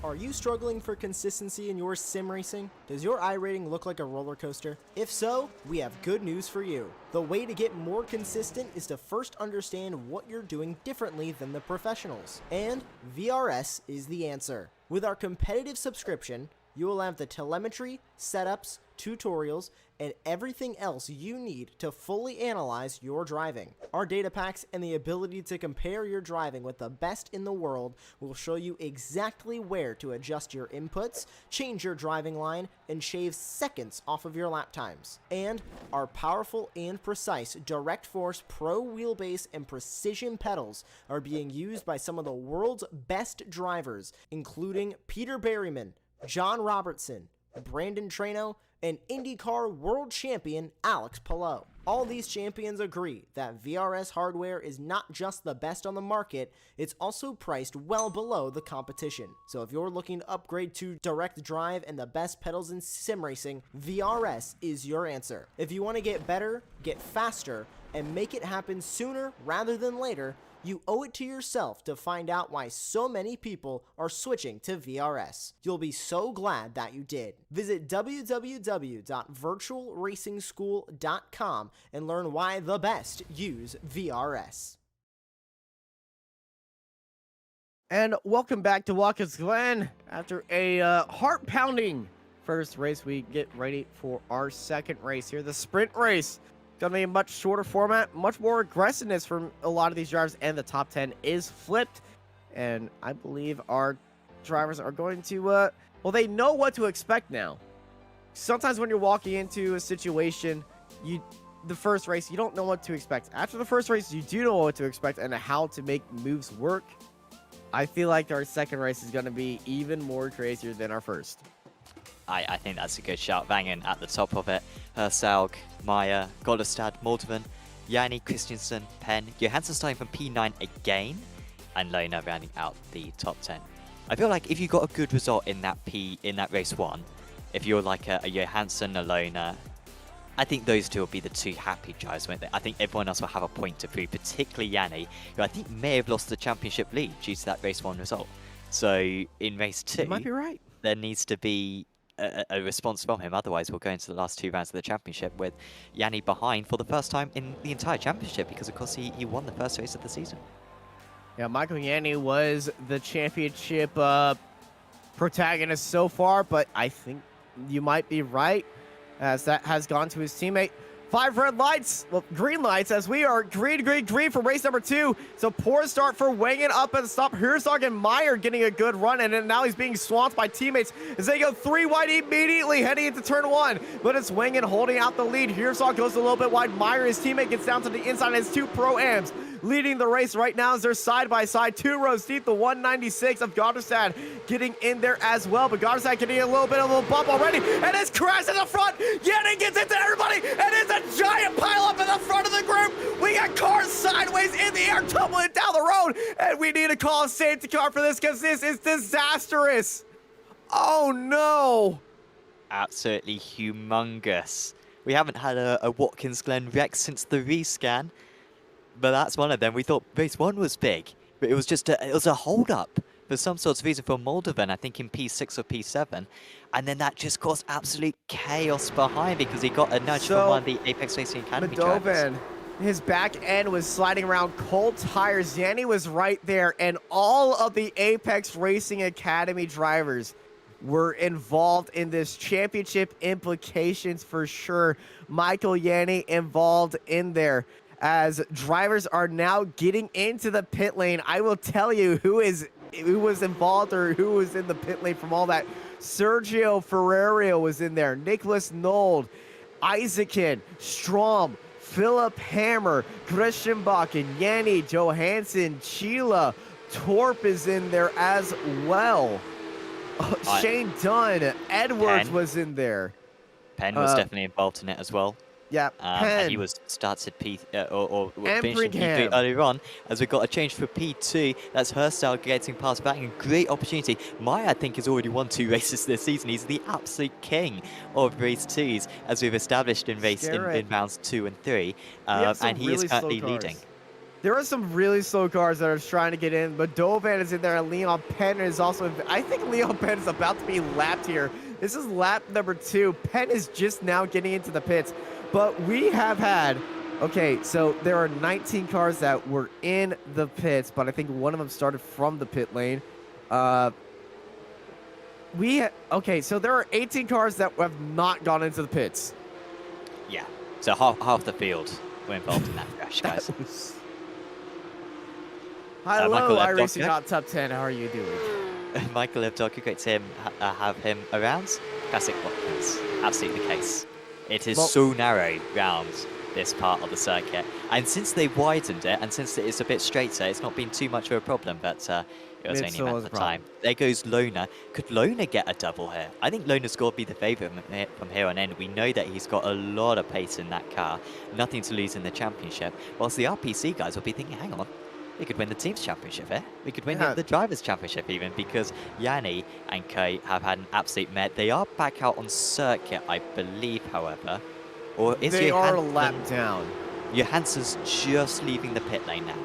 Are you struggling for consistency in your sim racing? Does your iRating look like a roller coaster? If so, we have good news for you. The way to get more consistent is to first understand what you're doing differently than the professionals. And VRS is the answer. With our competitive subscription, you will have the telemetry, setups, tutorials, and everything else you need to fully analyze your driving. Our data packs and the ability to compare your driving with the best in the world will show you exactly where to adjust your inputs, change your driving line, and shave seconds off of your lap times. And our powerful and precise Direct Force Pro wheelbase and precision pedals are being used by some of the world's best drivers, including Peter Berryman, John Robertson, Brandon Trano, and IndyCar World Champion Alex Palou. All these champions agree that VRS hardware is not just the best on the market, it's also priced well below the competition. So if you're looking to upgrade to direct drive and the best pedals in sim racing, VRS is your answer. If you want to get better, get faster, and make it happen sooner rather than later, you owe it to yourself to find out why so many people are switching to VRS. You'll be so glad that you did. Visit www.virtualracingschool.com and learn why the best use VRS. And welcome back to Watkins Glen. After a heart-pounding first race, we get ready for our second race here, the sprint race. Gonna be a much shorter format, much more aggressiveness from a lot of these drivers, and the top 10 is flipped. And I believe our drivers are going to, well, they know what to expect now. Sometimes when you're walking into a situation, the first race, you don't know what to expect. After the first race, you do know what to expect and how to make moves work. I feel like our second race is gonna be even more crazier than our first. I think that's a good shout. Banging at the top of it. Hersalg, Maya, Goldestad, Moldovan, Yanni, Christensen, Penn. Johansson starting from P9 again, and Lona rounding out the top 10. I feel like if you got a good result in that race 1, if you're like a Johansson, a Lona, I think those two will be the two happy drivers, won't they? I think everyone else will have a point to prove, particularly Yanni, who I think may have lost the championship lead due to that race 1 result. So in race 2, You might be right. There needs to be a response from him. Otherwise, we'll go into the last 2 rounds of the championship with Yanni behind for the first time in the entire championship, because of course he won the first race of the season. Yeah, Michael Yanni was the championship protagonist so far, but I think you might be right, as that has gone to his teammate. 5 red lights, well, green lights, as we are green for race number 2. So poor start for Wengen up at the stop. Herzog and Meyer getting a good run, and then now he's being swamped by teammates as they go 3 wide immediately heading into turn 1. But it's Wengen holding out the lead. Herzog goes a little bit wide. Meyer, his teammate, gets down to the inside, and his 2 Pro-Ams leading the race right now as they're side by side, 2 rows deep. The 196 of Goddardstad getting in there as well, but Goddardstad getting a little bit of a bump already, and it's crashed in the front. Yanni gets into everybody, and it's a giant pile up in the front of the group. We got cars sideways in the air tumbling down the road, and we need to call a safety car for this because this is disastrous. Oh no. Absolutely humongous. We haven't had a Watkins Glen wreck since the rescan, but that's one of them. We thought race 1 was big, but it was just it was a hold-up for some sort of reason for Moldovan, I think in P6 or P7, and then that just caused absolute chaos behind because he got a nudge from one of the Apex Racing Academy drivers. His back end was sliding around cold tires. Yanni was right there, and all of the Apex Racing Academy drivers were involved in this championship implications for sure. Michael Yanni involved in there. As drivers are now getting into the pit lane, I will tell you who was involved or who was in the pit lane from all that. Sergio Ferrerio was in there. Nicholas Nold, Isaacson, Strom, Philip Hammer, Christian Bakken, Yanni, Johansson, Chila, Torp is in there as well. Shane Dunn, Edwards was in there. Penn was definitely involved in it as well. Yeah, and he was started P or finished in P3 Brigham earlier on, as we got a change for P2. That's Herstyle getting past back, and great opportunity. Maya, I think, has already won 2 races this season. He's the absolute king of race 2s, as we've established in rounds 2 and 3, and he is currently leading. There are some really slow cars that are trying to get in, but Dovan is in there, and Leon Penn is also in. I think Leon Penn is about to be lapped here. This is lap number 2. Penn is just now getting into the pits, but we have had. Okay, so there are 19 cars that were in the pits, but I think one of them started from the pit lane. Okay, so there are 18 cars that have not gone into the pits. Yeah. So half the field were involved in that crash, guys. Hello, Michael iRacing Evdokia. not top 10. How are you doing? Michael Evdokia, great to have him around. Classic Watkins. Absolutely the case. It is so narrow round this part of the circuit. And since they widened it, and since it is a bit straighter, it's not been too much of a problem, but it was only a matter of time. There goes Lona. Could Lona get a double here? I think Lona's got to be the favourite from here on in. We know that he's got a lot of pace in that car. Nothing to lose in the championship. Whilst the RPC guys will be thinking, hang on, we could win the team's championship here. We could win the drivers' championship even, because Yanni and Kay have had an absolute met. They are back out on circuit, I believe, however. Or is they are a lap down. Johansson's just leaving the pit lane now.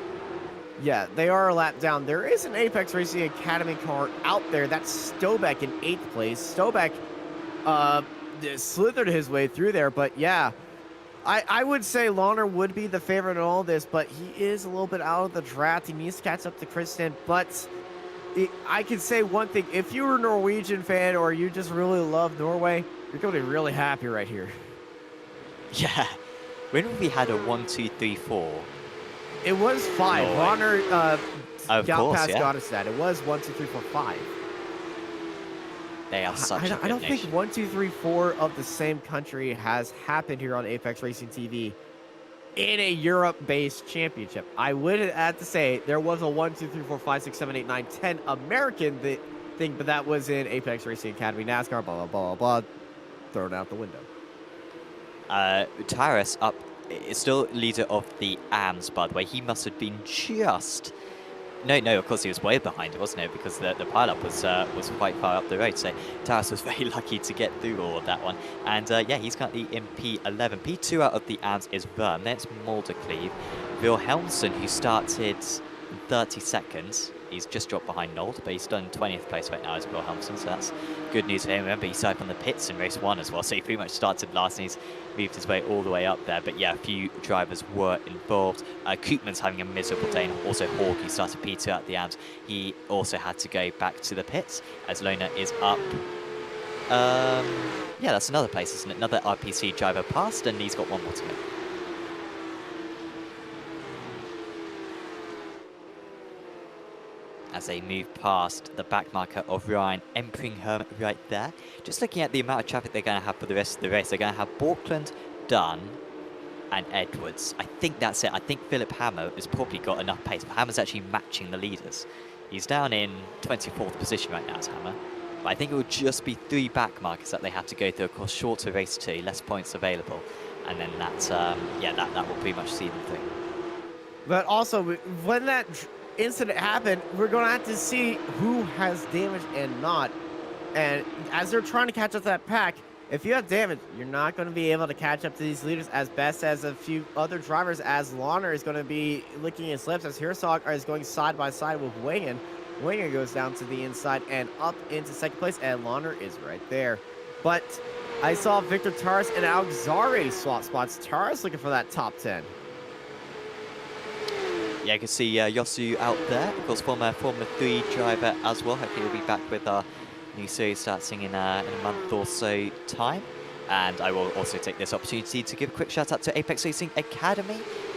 Yeah, they are a lap down. There is an Apex Racing Academy car out there. That's Stobeck in 8th place. Stobeck slithered his way through there, but yeah. I would say Launer would be the favorite in all this, but he is a little bit out of the draft. He needs to catch up to Kristen, but I can say one thing. If you're a Norwegian fan or you just really love Norway, you're going to be really happy right here. Yeah. When have we had a 1, 2, 3, 4? It was 5. Launer got past yeah. Gottestad. It was 1, 2, 3, 4, 5. They are such a I don't nation. think 1, 2, 3, 4 of the same country has happened here on Apex Racing TV in a Europe-based championship. I would have to say there was a 1, 2, 3, 4, 5, 6, 7, 8, 9, 10 American thing, but that was in Apex Racing Academy NASCAR, blah, blah, blah, blah, blah. Thrown out the window. Taras up is still leader of the AMS, by the way. He must have been just... No, of course he was way behind, wasn't it? Because the pile-up was quite far up the road. So Taras was very lucky to get through all of that one. And yeah, he's currently in P11. P2 out of the AMS is Verm. Then it's Muldercleave. Wilhelmsen, who started 32nd. He's just dropped behind Nold, but he's still in 20th place right now as Wilhelmsen, so that's good news for him. Remember, he started on the pits in race 1 as well, so he pretty much started last and he's moved his way all the way up there. But yeah, a few drivers were involved. Koopman's having a miserable day, and also Hawk, who started P2 at the end. He also had to go back to the pits as Lona is up. Yeah, that's another place, isn't it? Another RPC driver passed, and he's got one more to go. As they move past the back marker of Ryan Empringham right there. Just looking at the amount of traffic they're going to have for the rest of the race, they're going to have Borkland, Dunn, and Edwards. I think that's it. I think Philip Hammer has probably got enough pace, but Hammer's actually matching the leaders. He's down in 24th position right now as Hammer. But I think it will just be 3 back markers that they have to go through. Of course, shorter race 2, less points available. And then that, yeah, that will pretty much see them through. But also, when that incident happened, we're going to have to see who has damage and not. And as they're trying to catch up to that pack, if you have damage, you're not going to be able to catch up to these leaders as best as a few other drivers, as Launer is going to be licking his lips, as Hirsog is going side by side with Wingen. Wingen goes down to the inside and up into 2nd place, and Launer is right there. But I saw Victor Taras and Alexare swap spots. Taras looking for that top 10. Yeah, you can see Yosu out there, of course, former Formula 3 driver as well. Hopefully he'll be back with our new series starting in a month or so time. And I will also take this opportunity to give a quick shout out to Apex Racing Academy,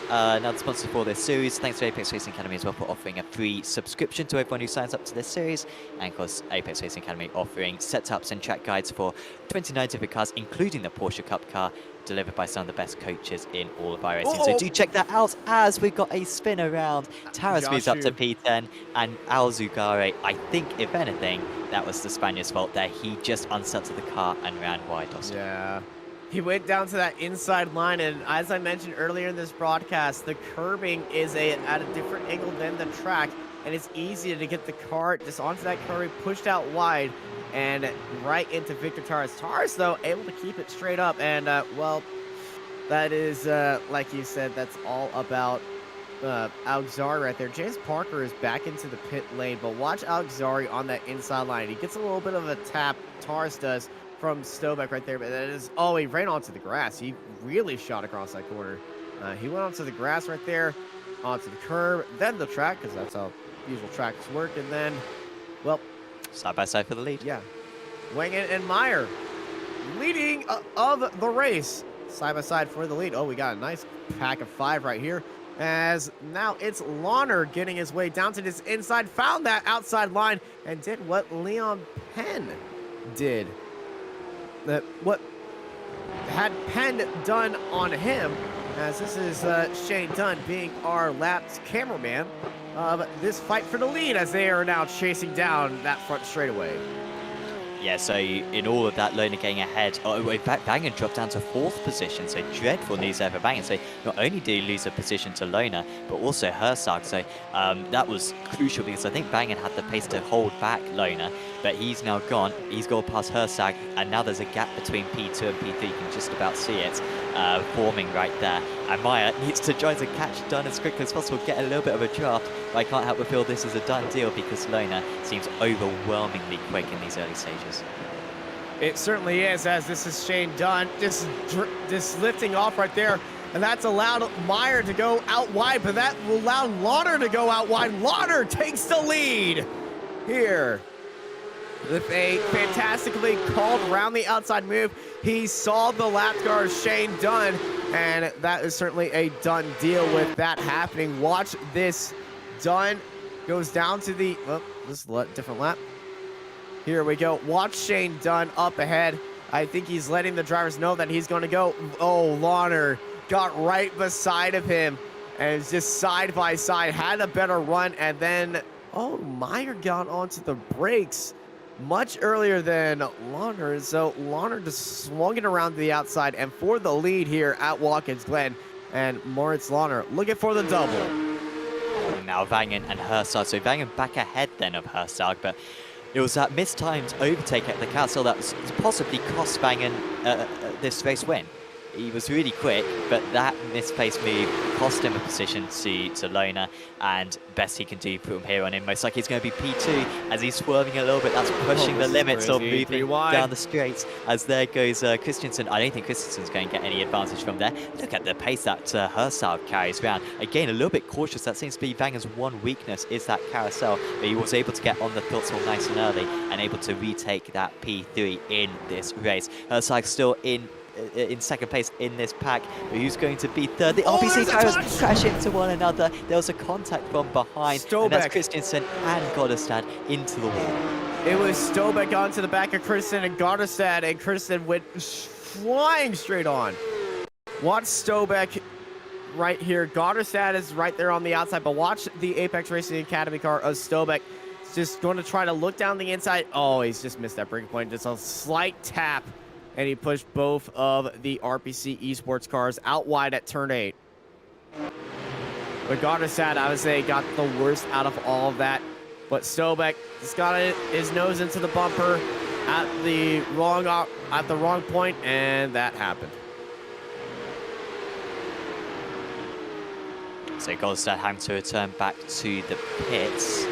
another sponsor for this series. Thanks to Apex Racing Academy as well for offering a free subscription to everyone who signs up to this series. And of course, Apex Racing Academy offering setups and track guides for 29 different cars, including the Porsche Cup car, delivered by some of the best coaches in all of iRacing. So do check that out as we've got a spin around. Taras moves up to P10, and Alzugare, I think, if anything, that was the Spaniard's fault there. He just unsettled the car and ran wide. Yeah. He went down to that inside line, and as I mentioned earlier in this broadcast, the curbing is at a different angle than the track, and it's easier to get the car just onto that curbing, pushed out wide, and right into Victor Taras. Taras, though, able to keep it straight up, and, well, that is, like you said, that's all about Alexari right there. James Parker is back into the pit lane, but watch Alexari on that inside line. He gets a little bit of a tap, Taurus does, from Stobeck right there, but that is, oh, he ran onto the grass. He really shot across that corner. He went onto the grass right there, onto the curb, then the track, because that's how usual tracks work, and then, well, Side by side for the lead. yeah, Wangan and Meyer leading of the race. Side by side for the lead. Oh, we got a nice pack of 5 right here. As now it's Launer getting his way down to this inside, found that outside line, and did what Leon Penn did. What had Penn done on him, as this is Shane Dunn being our laps cameraman of this fight for the lead, as they are now chasing down that front straightaway. Yeah, so in all of that, Lona getting ahead. Oh, in fact, Bangan dropped down to 4th position, so dreadful news there for Bangan. So not only did he lose a position to Lona, but also Herzog. So that was crucial because I think Bangan had the pace to hold back Lona, but he's now gone. He's gone past Herzog, and now there's a gap between P2 and P3. You can just about see it forming right there. And Maya needs to try to catch Dunn as quickly as possible, get a little bit of a draft, but I can't help but feel this is a done deal because Lona seems overwhelmingly quick in these early stages. It certainly is, as this is Shane Dunn just lifting off right there, and that's allowed Meyer to go out wide, but that will allow Launer to go out wide. Launer takes the lead here with a fantastically called around the outside move. He saw the lap guard Shane Dunn, and that is certainly a done deal with that happening. Watch this. Dunn goes down to the, oh, this is a different lap. Here we go. Watch Shane Dunn up ahead. I think he's letting the drivers know that he's going to go. Oh, Launer got right beside of him and is just side by side, had a better run, and then, oh, Meyer got onto the brakes much earlier than Launer. So Launer just swung it around to the outside and for the lead here at Watkins Glen. And Moritz Launer looking for the double. Now Wangan and Herzog. So Wangan back ahead then of Herzog, but it was that mistimed overtake at the carousel that possibly cost Wangan this race win. He was really quick, but that misplaced move cost him a position to Lona, and best he can do from here on in. Most likely it's going to be P2 as he's swerving a little bit. That's pushing the limits of moving down the straights. As there goes Christensen. I don't think Christensen's going to get any advantage from there. Look at the pace that Herzog carries around. Again, a little bit cautious. That seems to be Wangan's one weakness, is that carousel. But he was able to get on the filter nice and early and able to retake that P3 in this race. Herzog still in second place in this pack, but who's going to be third? The RBC tires crash into one another. There was a contact from behind, and that's Christensen and Goddestad into the wall. It was Stobeck onto the back of Christensen and Goddestad, and Christensen went flying straight on. Watch Stobeck right here. Goddestad is right there on the outside, but watch the Apex Racing Academy car of Stobeck. Just going to try to look down the inside. Oh, he's just missed that breaking point. Just a slight tap. And he pushed both of the RPC Esports cars out wide at turn 8. But Goddestad, I would say, got the worst out of all of that. But Stobeck just got his nose into the bumper at the wrong point, and that happened. So Goddestad having to return back to the pits.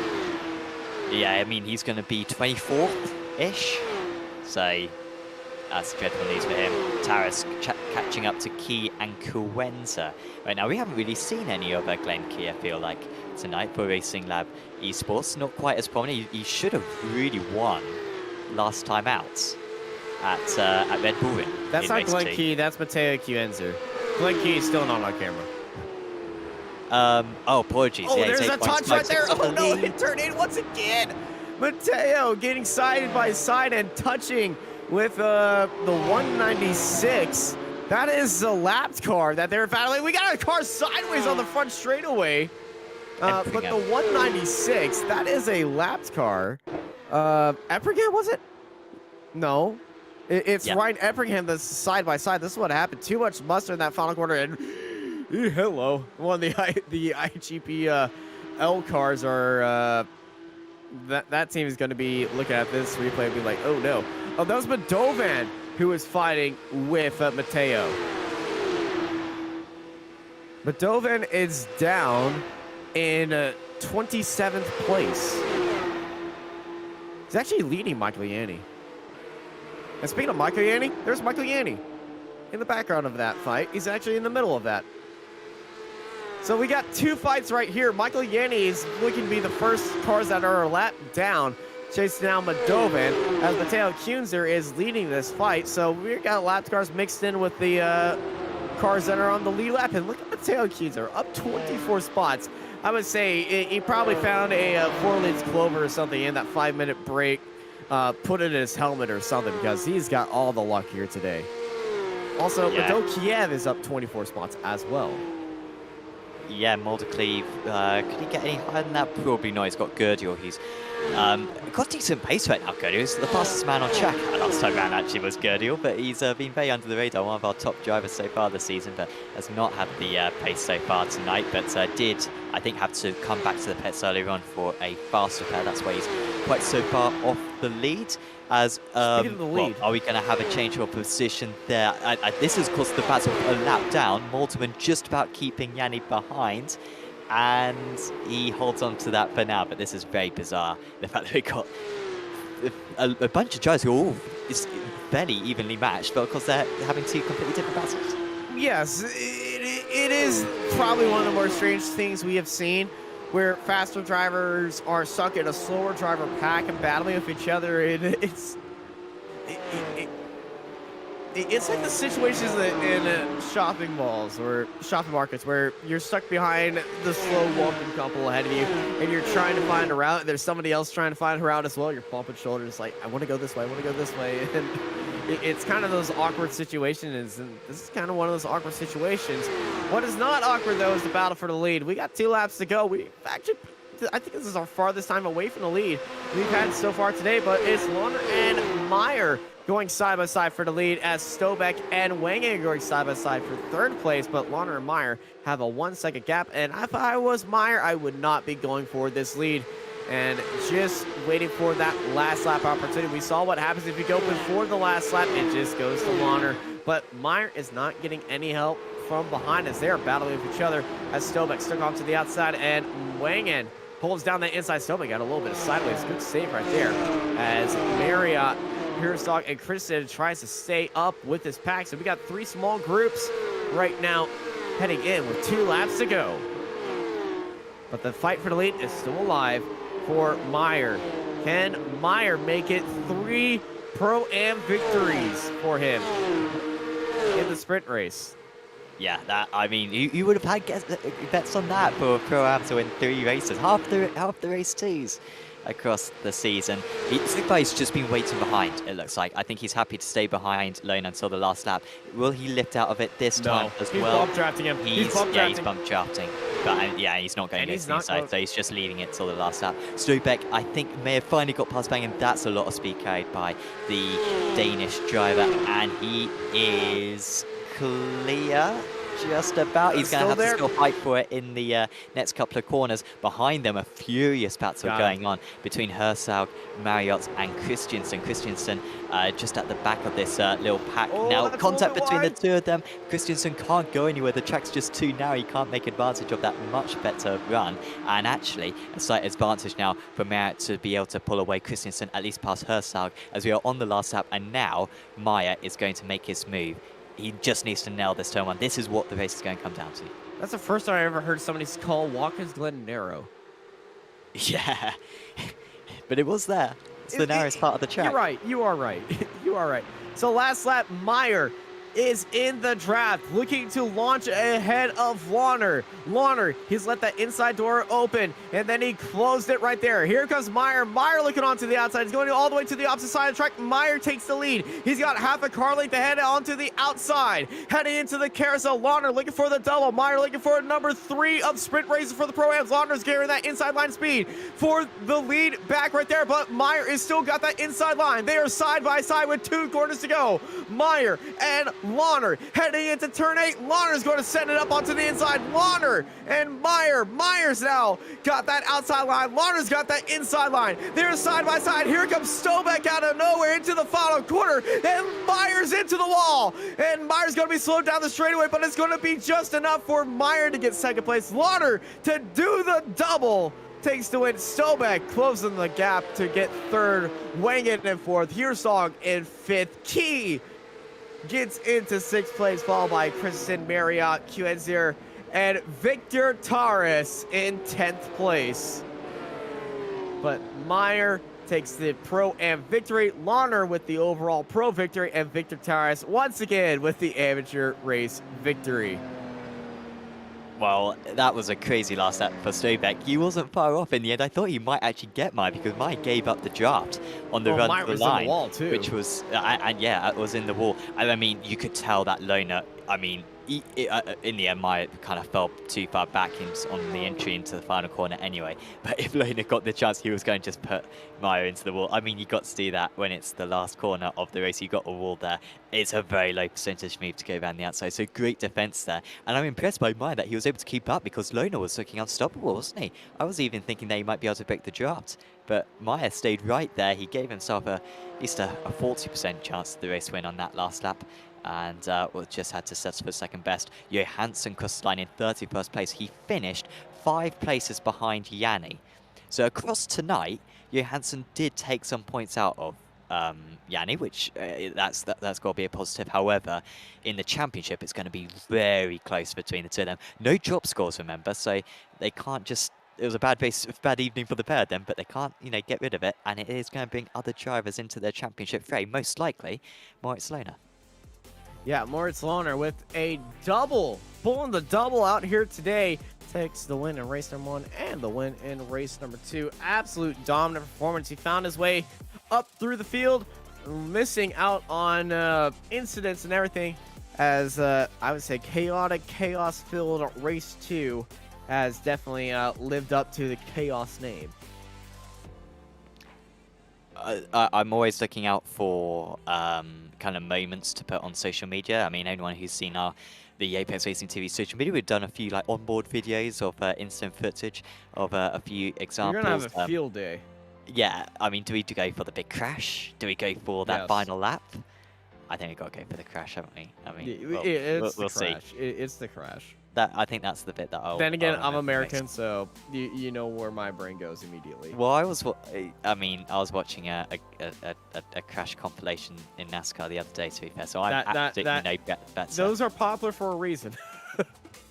Yeah, I mean, he's going to be 24th-ish. So that's dreadful news for him. Taras catching up to Key and Cuenza. Right now, we haven't really seen any of Glenn Key, I feel like, tonight for Racing Lab Esports. Not quite as prominent. He should have really won last time out at Red Bull Ring. That's not Glenn Key, that's Mateo Cuenza. Glenn Key is still not on camera. Oh, apologies. Oh, yeah, there's a touch right there. Oh, no, hit turn 8 once again. Mateo getting side by side and touching with the 196. That is the lapped car that they're battling. We got a car sideways on the front straightaway. But the 196, that is a lapped car. Epringham, was it? No. It's Ryan Epringham that's side by side. This is what happened. Too much mustard in that final corner. And hello. One of the IGP L cars are... that team is going to be looking at this replay and be like, oh no. Oh, that was Madovan who was fighting with Mateo. Madovan is down in 27th place. He's actually leading Michael Yanni. And speaking of Michael Yanni, there's Michael Yanni in the background of that fight. He's actually in the middle of that. So we got 2 fights right here. Michael Yanni is looking to be the first cars that are a lap down, chasing down Madovan, as Mateo Kunzer is leading this fight. So we've got lapped cars mixed in with the cars that are on the lead lap. And look at Mateo Kunzer, up 24 spots. I would say he probably found a 4 leads clover or something in that 5-minute break, put it in his helmet or something, because he's got all the luck here today. Also, Yeah. Mado Kiev is up 24 spots as well. Yeah, Mulder Cleve, could he get any higher than that? Probably not. He's got Gurdiel. He's got decent pace right now, Gurdiel. He's the fastest man on track. Last time around actually was Gurdiel, but he's been very under the radar. One of our top drivers so far this season, but has not had the pace so far tonight, but did, I think, have to come back to the pits earlier on for a fast repair. That's why he's quite so far off the lead. As Speaking of the lead, are we going to have a change of position there? This is, of course, the battle a lap down. Malterman just about keeping Yanni behind, and he holds on to that for now. But this is very bizarre. The fact that we got a bunch of drivers who are all fairly evenly matched, but of course they're having 2 completely different battles. yes, it is probably one of the more strange things we have seen, where faster drivers are stuck in a slower driver pack and battling with each other. It's like the situations in shopping malls or shopping markets where you're stuck behind the slow walking couple ahead of you, and you're trying to find a route. There's somebody else trying to find a route as well. You're bumping shoulders like, I want to go this way, I want to go this way. And it's kind of those awkward situations, and this is kind of one of those awkward situations. What is not awkward, though, is the battle for the lead. We got 2 laps to go. I think this is our farthest time away from the lead we've had so far today, but it's Launer and Meyer going side by side for the lead, as Stobeck and Wang are going side by side for 3rd place, but Launer and Meyer have a 1-second gap, and if I was Meyer, I would not be going for this lead and just waiting for that last lap opportunity. We saw what happens if you go before the last lap. It just goes to Launer, but Meyer is not getting any help from behind as they're battling with each other, as Stobeck stuck off to the outside, and Wangan holds down the inside. Stobeck got a little bit of sideways. Good save right there, as Marriott, Pierstock, and Kristen tries to stay up with this pack. So we got 3 small groups right now heading in with 2 laps to go. But the fight for the lead is still alive for Meyer. Can Meyer make it 3 Pro-Am victories for him in the sprint race? Yeah, that, I mean, you would have had bets on that for Pro-Am to win 3 races, half the race twos across the season. It's like he's just been waiting behind, it looks like. I think he's happy to stay behind lane until the last lap. Will he lift out of it this time as he's well? Bump drafting him. He's bump drafting. But yeah, he's not going to the inside, so he's just leaving it till the last lap. Stobeck, I think, may have finally got past Bang, and that's a lot of speed carried by the Danish driver, and he is clear. Just about. He's going to have to still fight for it in the next couple of corners. Behind them, a furious battle going on between Herzog, Marriott, and Christiansen. Christiansen just at the back of this little pack. Now, contact between the 2 of them. Christiansen can't go anywhere. The track's just too narrow. He can't make advantage of that much better run. And actually, a slight advantage now for Marriott to be able to pull away Christiansen, at least past Herzog, as we are on the last lap. And now, Meyer is going to make his move. He just needs to nail this turn 1. This is what the race is going to come down to. That's the first time I ever heard somebody call Watkins Glen narrow. Yeah, but it was there. It's the narrowest part of the track. You're right. You are right. You are right. So last lap, Meyer is in the draft, looking to launch ahead of Launer. Launer, he's let that inside door open, and then he closed it right there. Here comes Meyer. Meyer looking onto the outside. He's going all the way to the opposite side of the track. Meyer takes the lead. He's got half a car length ahead onto the outside. Heading into the carousel, Launer looking for the double. Meyer looking for number 3 of sprint races for the Pro-Ams. Launer's carrying that inside line speed for the lead back right there, but Meyer is still got that inside line. They are side by side with 2 corners to go. Meyer and Launer heading into turn 8. Launer's going to send it up onto the inside. Launer and Meyer. Meyer's now got that outside line. Launer's got that inside line. They're side by side. Here comes Stobeck out of nowhere into the final corner. And Meyer's into the wall. And Meyer's going to be slowed down the straightaway, but it's going to be just enough for Meyer to get second place. Launer to do the double. Takes the win. Stobeck closing the gap to get third. Wangan in fourth. Hearsong in fifth. Key gets into sixth place, followed by Kristen Marriott, Qenzer, and Victor Taras in 10th place. But Meyer takes the Pro Am victory. Launer with the overall Pro victory, and Victor Taras once again with the Amateur race victory. Well, that was a crazy last lap for Stobeck. He wasn't far off in the end. I thought he might actually get Meyer because Meyer gave up the draft on the run to the line, in the wall too. Which was, and yeah, it was in the wall. And I mean, you could tell that Loner, I mean, in the end, Meyer kind of fell too far back on the entry into the final corner anyway. But if Loner got the chance, he was going to just put Meyer into the wall. I mean, you got to do that when it's the last corner of the race. You got a wall there. It's a very low percentage move to go around the outside. So great defense there. And I'm impressed by Meyer that he was able to keep up because Loner was looking unstoppable, wasn't he? I was even thinking that he might be able to break the draft. But Meyer stayed right there. He gave himself at least a 40% chance of the race win on that last lap. And just had to settle for second best. Johansson crossed the line in 31st place. He finished 5 places behind Yanni. So across tonight, Johansson did take some points out of Yanni, which that's got to be a positive. However, in the championship, it's going to be very close between the two of them. No drop scores, remember, so they can't just. It was a bad evening for the pair of them, but they can't, get rid of it. And it is going to bring other drivers into their championship fray, most likely Moritz Lohner. Yeah, Moritz Lohner with a double, pulling the double out here today. Takes the win in race number 1 and the win in race number 2. Absolute dominant performance. He found his way up through the field, missing out on incidents and everything, as I would say chaotic, chaos-filled race 2 has definitely lived up to the chaos name. I'm always looking out for kind of moments to put on social media. I mean, anyone who's seen the Apex Racing TV social media, we've done a few like onboard videos of instant footage of a few examples. You're gonna have a field day. Yeah, I mean, do we go for the big crash? Do we go for that final lap? I think we got to go for the crash, haven't we? I mean, we'll see. It's the crash. I think that's the bit that I'll. Then again, I'm American, so you know where my brain goes immediately. Well, I was watching a crash compilation in NASCAR the other day, to be fair. So I absolutely know better. Those are popular for a reason.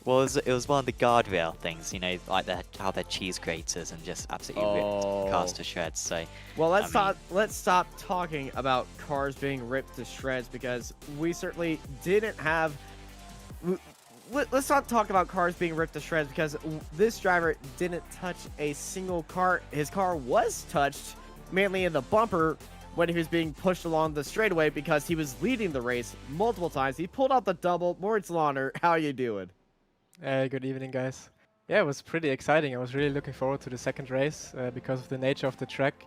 Well, it was one of the guardrail things, like how they're cheese graters and just absolutely ripped cars to shreds. So, well, let's stop talking about cars being ripped to shreds because we certainly didn't have. Let's not talk about cars being ripped to shreds because this driver didn't touch a single car. His car was touched mainly in the bumper when he was being pushed along the straightaway because he was leading the race multiple times. He pulled out the double. Moritz Lohner, how are you doing? Good evening, guys. Yeah, it was pretty exciting. I was really looking forward to the second race because of the nature of the track.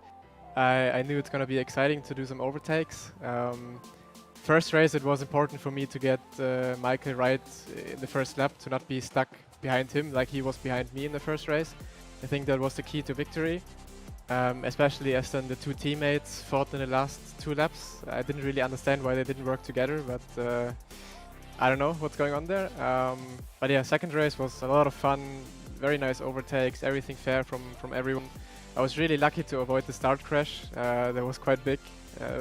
I knew it's going to be exciting to do some overtakes. First race, it was important for me to get Michael right in the first lap, to not be stuck behind him like he was behind me in the first race. I think that was the key to victory, especially as then the two teammates fought in the last 2 laps. I didn't really understand why they didn't work together, but I don't know what's going on there. But yeah, second race was a lot of fun, very nice overtakes, everything fair from everyone. I was really lucky to avoid the start crash. That was quite big.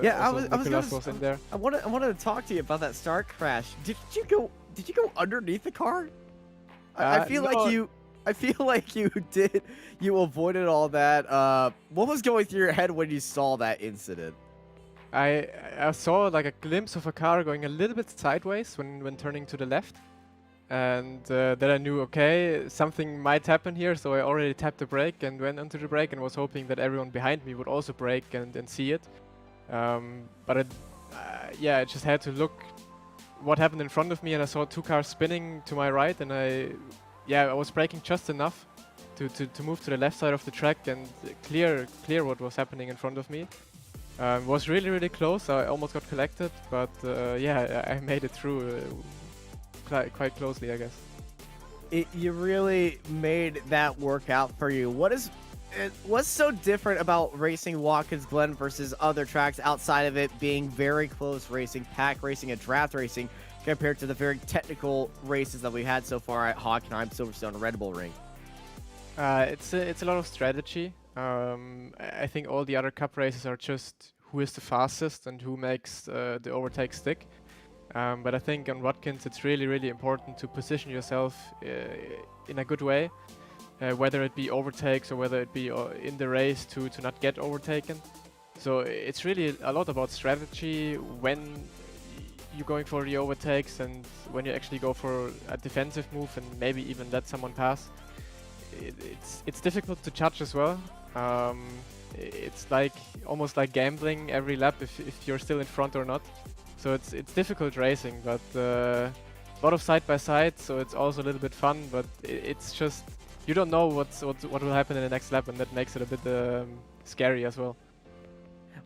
Yeah, Nicolas was in there. I wanted to talk to you about that start crash. Did you go underneath the car? I feel no. like you did. You avoided all that. What was going through your head when you saw that incident? I saw like a glimpse of a car going a little bit sideways when turning to the left. And then I knew, okay, something might happen here, so I already tapped the brake and went onto the brake and was hoping that everyone behind me would also brake and see it. But I just had to look what happened in front of me, and I saw 2 cars spinning to my right, and I was braking just enough to move to the left side of the track and clear what was happening in front of me. Was really close. I almost got collected, but yeah, I made it through quite closely, I guess. You really made that work out for you. What's so different about racing Watkins Glen versus other tracks outside of it being very close racing, pack racing, and draft racing compared to the very technical races that we had so far at Hockenheim, Silverstone, and Red Bull Ring? It's a lot of strategy. I think all the other cup races are just who is the fastest and who makes the overtake stick. But I think on Watkins it's really important to position yourself in a good way, whether it be overtakes or whether it be in the race to not get overtaken. So it's really a lot about strategy when you're going for the overtakes and when you actually go for a defensive move and maybe even let someone pass. It's difficult to judge as well. It's like almost like gambling every lap if you're still in front or not. So it's difficult racing, but a lot of side by side, so it's also a little bit fun. But it's just you don't know what will happen in the next lap, and that makes it a bit scary as well.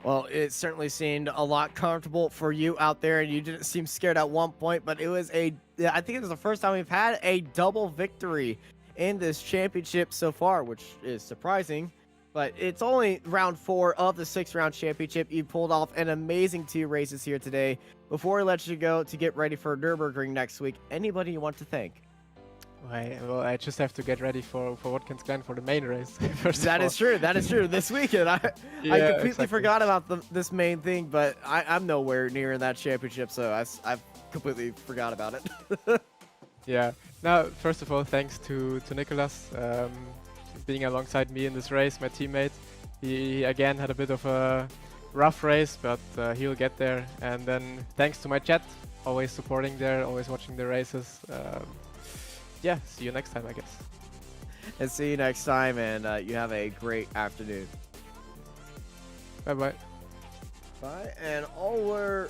Well, it certainly seemed a lot comfortable for you out there, and you didn't seem scared at one point, but it was I think it was the first time we've had a double victory in this championship so far, which is surprising. But it's only round 4 of the 6-round championship. You pulled off an amazing 2 races here today. Before we let you go to get ready for Nürburgring next week, anybody you want to thank? Well, I just have to get ready for Watkins Glen for the main race. First That is true. That is true. This weekend, I completely exactly. forgot about this main thing, but I'm nowhere near in that championship, so I've completely forgot about it. Yeah. Now, first of all, thanks to Nicholas being alongside me in this race, my teammate. He again had a bit of a rough race, but he'll get there. And then thanks to my chat, always supporting there, always watching the races. Yeah, see you next time, I guess. And see you next time, and you have a great afternoon. Bye-bye. Bye, and all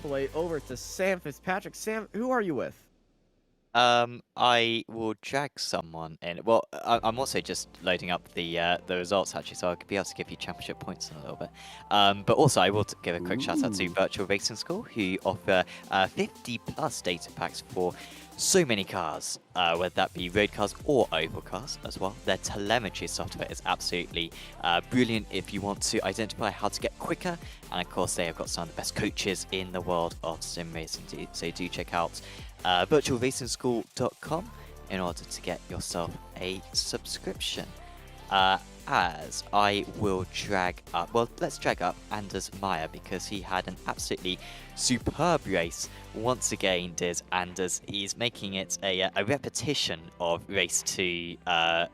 the way over to Sam Fitzpatrick. Sam, who are you with? I will drag someone in. Well, I'm also just loading up the results actually, so I'll be able to give you championship points in a little bit. But also, I will give a quick shout out to Virtual Racing School, who offer 50+ data packs for so many cars, whether that be road cars or oval cars as well. Their telemetry software is absolutely brilliant if you want to identify how to get quicker. And of course, they have got some of the best coaches in the world of sim racing, so do check out virtualracingschool.com in order to get yourself a subscription. As I will drag up, well, let's drag up Anders Meyer, because he had an absolutely superb race once again, did Anders. He's making it a repetition of race 2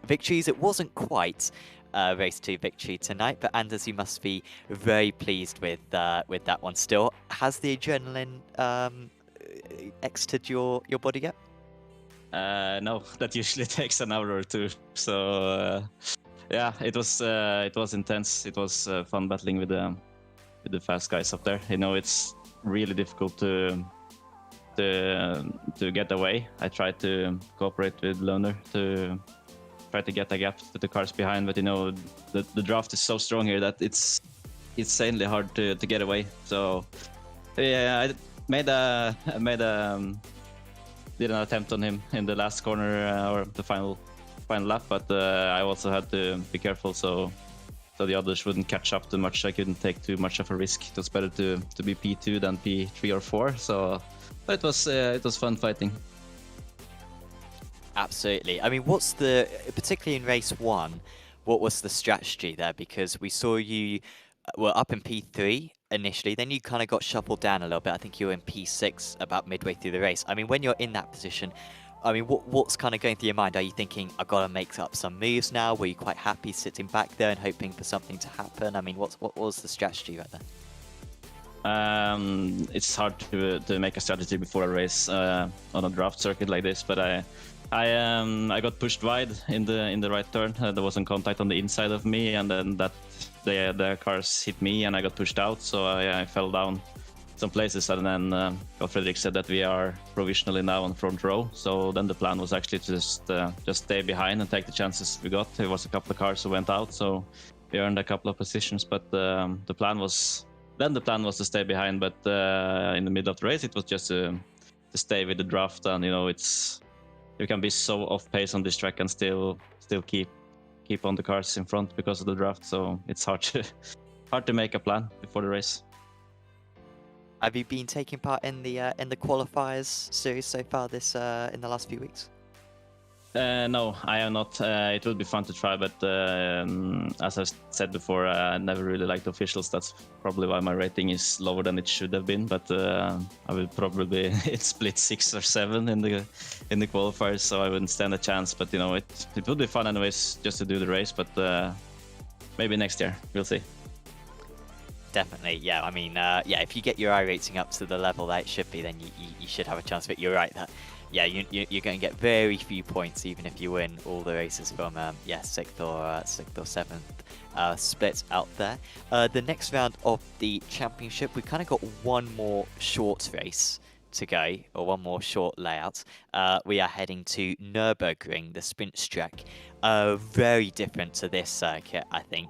victories. It wasn't quite race 2 victory tonight, but Anders, you must be very pleased with that one still. Has the adrenaline exited your body yet? No, that usually takes an hour or 2. So yeah, it was intense. It was fun battling with the fast guys up there. You know, it's really difficult to get away. I tried to cooperate with Loner to try to get a gap to the cars behind, but you know, the draft is so strong here that it's insanely hard to get away. So yeah, I did an attempt on him in the last corner or the final lap, but I also had to be careful so the others wouldn't catch up too much. I couldn't take too much of a risk. It was better to be P2 than P3 or 4. So, but it was fun fighting. Absolutely. I mean, particularly in race 1, what was the strategy there? Because we saw you were up in P3 initially, then you kind of got shuffled down a little bit. I think you were in P6 about midway through the race. I mean, when you're in that position, I mean, what's kind of going through your mind? Are you thinking, I've got to make up some moves now? Were you quite happy sitting back there and hoping for something to happen? I mean, what was the strategy right there? It's hard to make a strategy before a race on a draft circuit like this, but I got pushed wide in the right turn. There was some contact on the inside of me, and then the cars hit me, and I got pushed out. So I fell down some places, and then Fredrik said that we are provisionally now on front row. So then the plan was actually to just stay behind and take the chances we got. There was a couple of cars who went out, so earned a couple of positions, but the plan was to stay behind. But in the middle of the race, it was just to stay with the draft, and you can be so off pace on this track and still keep on the cars in front because of the draft. So it's hard to make a plan before the race. Have you been taking part in the qualifiers series so far this in the last few weeks? No, I am not. It would be fun to try, but as I said before, I never really liked officials. That's probably why my rating is lower than it should have been. But I will probably split 6 or 7 in the qualifiers, so I wouldn't stand a chance. But it would be fun anyways, just to do the race. But maybe next year, we'll see. Definitely, yeah. I mean, yeah. If you get your iRacing up to the level that it should be, then you should have a chance. But you're right that. Yeah, you're going to get very few points even if you win all the races from 6th or 7th split out there. The next round of the championship, we kind of got one more short race to go, or one more short layout. We are heading to Nürburgring, the sprint track. Very different to this circuit, I think.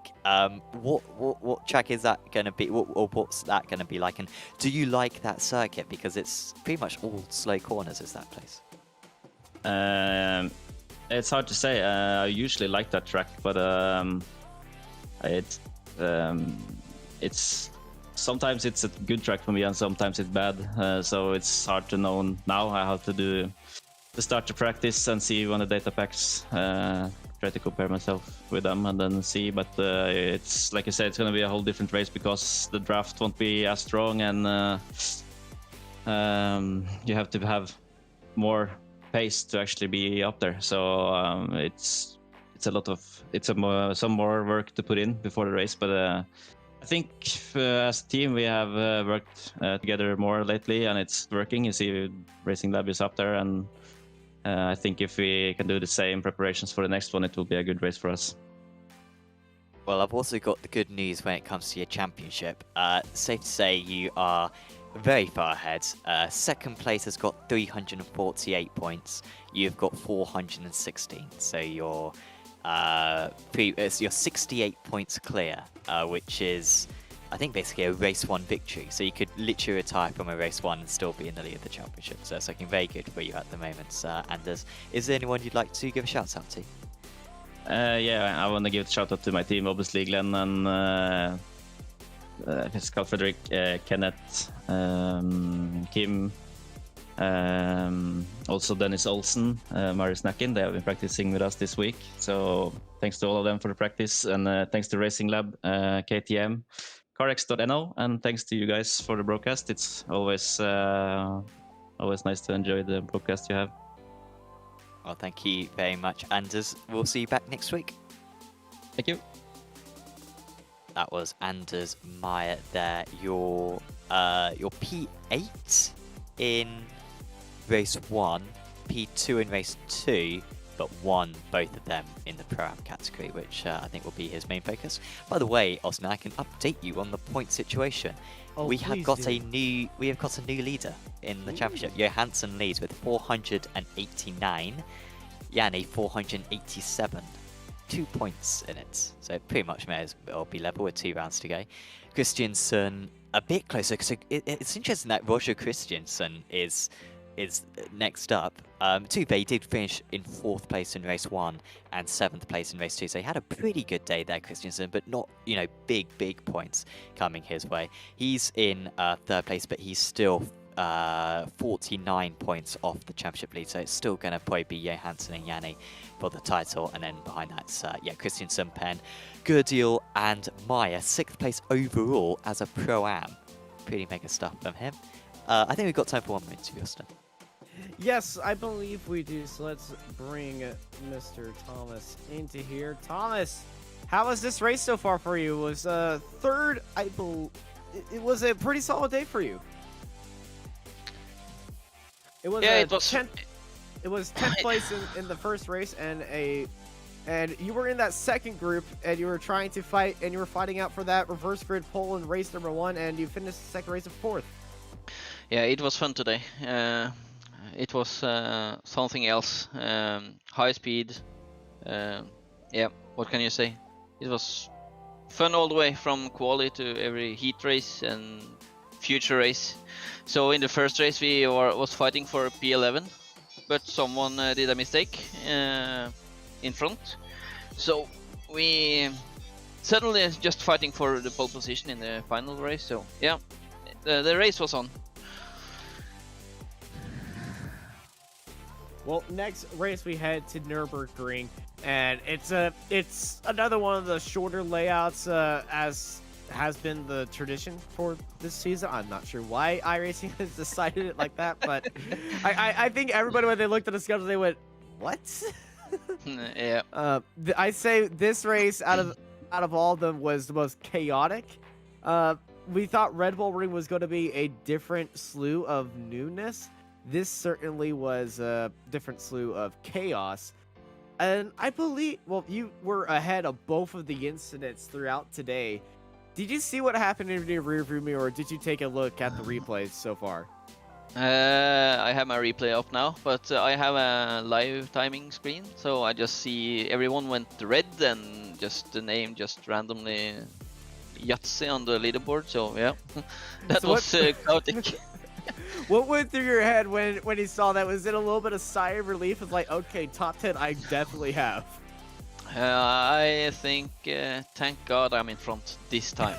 What track is that going to be, or what's that going to be like? And do you like that circuit? Because it's pretty much all slow corners, is that place? It's hard to say. I usually like that track, but it's sometimes it's a good track for me and sometimes it's bad. So it's hard to know now. I have to start to practice and see one of the data packs. Try to compare myself with them and then see. But it's like I said, it's going to be a whole different race because the draft won't be as strong, and you have to have more pace to actually be up there. So it's some more work to put in before the race. But I think as a team we have worked together more lately, and it's working. You see, Racing Lab is up there, and I think if we can do the same preparations for the next one, it will be a good race for us. Well, I've also got the good news when it comes to your championship. Safe to say you are very far ahead. Second place has got 348 points. You've got 416. So you're 68 points clear, which is, I think, basically a race 1 victory. So you could literally retire from a race 1 and still be in the lead of the championship. So it's looking very good for you at the moment. Anders, is there anyone you'd like to give a shout out to? Yeah, I want to give a shout out to my team, obviously Glenn and Carl Frederick, Kenneth, Kim, also Dennis Olsen, Marius Nacken. They have been practicing with us this week. So thanks to all of them for the practice, and thanks to Racing Lab, KTM, CarX.no, and thanks to you guys for the broadcast. It's always nice to enjoy the broadcast you have. Well, thank you very much, Anders. We'll see you back next week. Thank you. That was Anders Meyer there, your P8 in race 1, P2 in race 2, but won both of them in the Pro-Am category, which I think will be his main focus. By the way, Osman, I can update you on the point situation. We have got a new leader in the championship. Johansson leads with 489, Yanni 487. 2 points in it, so pretty much may as well be level with 2 rounds to go. Christiansen a bit closer, because it's interesting that Roger Christiansen is next up. Tuve did finish in 4th place in race 1 and 7th place in race 2, so he had a pretty good day there, Christiansen, but not, big points coming his way. He's in 3rd place, but he's still 49 points off the championship lead, so it's still going to probably be Johansson and Yanni for the title, and then behind that's Christiansen, Penn, Gurdiel and Meyer, 6th place overall as a Pro-Am. Pretty mega stuff from him. I think we've got time for 1 minute to Justin. Yes, I believe we do, so let's bring Mr. Thomas into here. Thomas, how was this race so far for you? It was 3rd, I believe. It was a pretty solid day for you. It was it was 10th. It was 10th place in the first race, and you were in that second group, and you were trying to fight, and you were fighting out for that reverse grid pole in race number 1, and you finished the second race of 4th. Yeah, it was fun today. It was something else. High speed. Yeah, what can you say? It was fun all the way from quali to every heat race and future race. So in the first race we was fighting for P11, but someone did a mistake in front. So we suddenly just fighting for the pole position in the final race. So yeah, the race was on. Well, next race we head to Nürburgring, and it's another one of the shorter layouts as has been the tradition for this season. I'm not sure why iRacing has decided it like that, but I think everybody, when they looked at the schedule, they went, "What?" Yeah. I say this race out of all of them was the most chaotic. We thought Red Bull Ring was going to be a different slew of newness. This certainly was a different slew of chaos. And I believe, well, you were ahead of both of the incidents throughout today. Did you see what happened in your rearview mirror, or did you take a look at the replays so far? I have my replay up now, but I have a live timing screen, so I just see everyone went red and just the name just randomly Yahtzee on the leaderboard. So yeah, that So was chaotic. What went through your head when you saw that? Was it a little bit of sigh of relief? It's like, okay, top 10 I definitely have. I think, thank God I'm in front this time.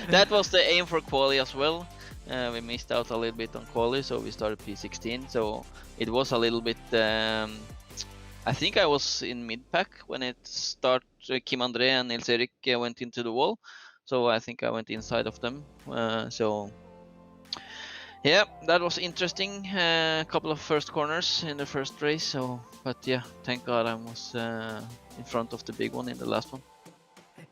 That was the aim for quali as well. We missed out a little bit on quali, so we started P16. So it was a little bit. I think I was in mid pack when it started. Kim André and Nils Erik went into the wall, so I think I went inside of them. So yeah, that was interesting. A couple of first corners in the first race. So, but yeah, thank God I was in front of the big one in the last one.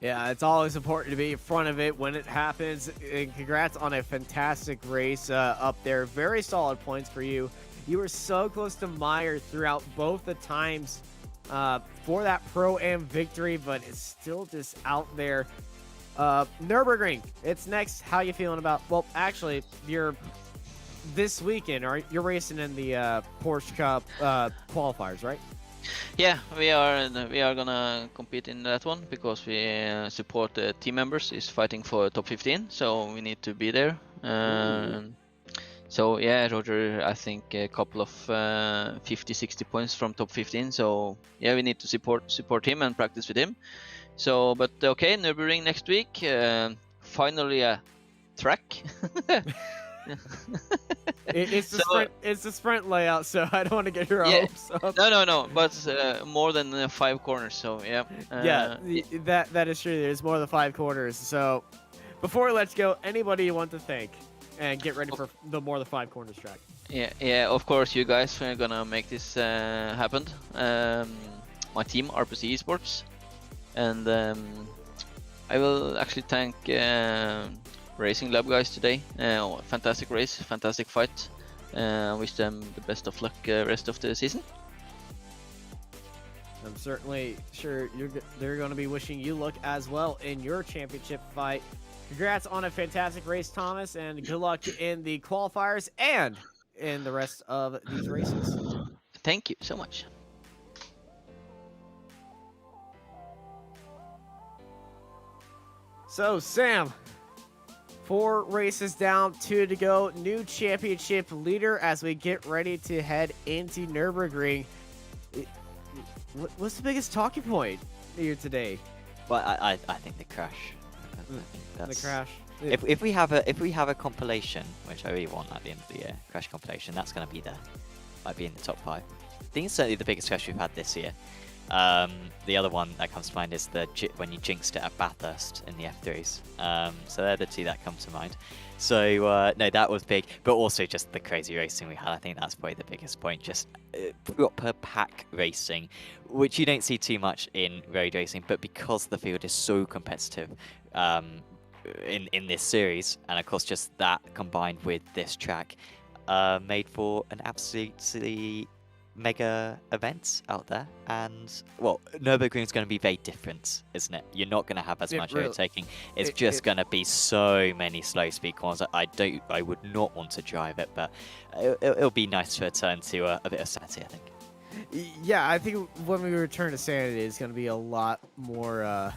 Yeah, it's always important to be in front of it when it happens. And congrats on a fantastic race up there. Very solid points for you. You were so close to Meyer throughout both the times for that Pro-Am victory, but it's still just out there. Nürburgring, it's next. How you feeling about? Well, actually, you're this weekend, or you're racing in the Porsche Cup qualifiers, right? Yeah, we are gonna compete in that one because we support the team members is fighting for top 15, so we need to be there. So yeah, Roger, I think a couple of 50-60 points from top 15. So yeah, we need to support him and practice with him. So, but okay, Nürburgring next week. Finally a track. It's the sprint layout, so I don't want to get your hopes up. No, but more than 5 corners. So yeah. That is true. There's more than 5 corners. So before let's go, anybody you want to thank and get ready for the more than 5 corners track? Yeah. Of course, you guys are gonna make this happen. My team, RPC Esports, and I will actually thank Racing Lab guys today. Fantastic race, fantastic fight. Wish them the best of luck rest of the season. I'm certainly sure they're going to be wishing you luck as well in your championship fight. Congrats on a fantastic race, Thomas, and good luck in the qualifiers and in the rest of these races. Thank you so much. So, Sam, 4 races down, 2 to go. New championship leader as we get ready to head into Nürburgring. What's the biggest talking point here today? Well, I think the crash. I think that's, the crash. If we have a compilation, which I really want at the end of the year, crash compilation, that's going to be there. Might be in the top 5. I think it's certainly the biggest crash we've had this year. The other one that comes to mind is when you jinxed it at Bathurst in the F3s. So they're the 2 that come to mind. So no, that was big, but also just the crazy racing we had. I think that's probably the biggest point. Just proper pack racing, which you don't see too much in road racing, but because the field is so competitive in this series, and of course just that combined with this track, made for an absolutely mega events out there. And well, Nürburgring is going to be very different, isn't it? You're not going to have as much overtaking. It's just going to be so many slow speed corners. I would not want to drive it, but it'll be nice to return to a bit of sanity, I think. Yeah, I think when we return to sanity, it's going to be a lot more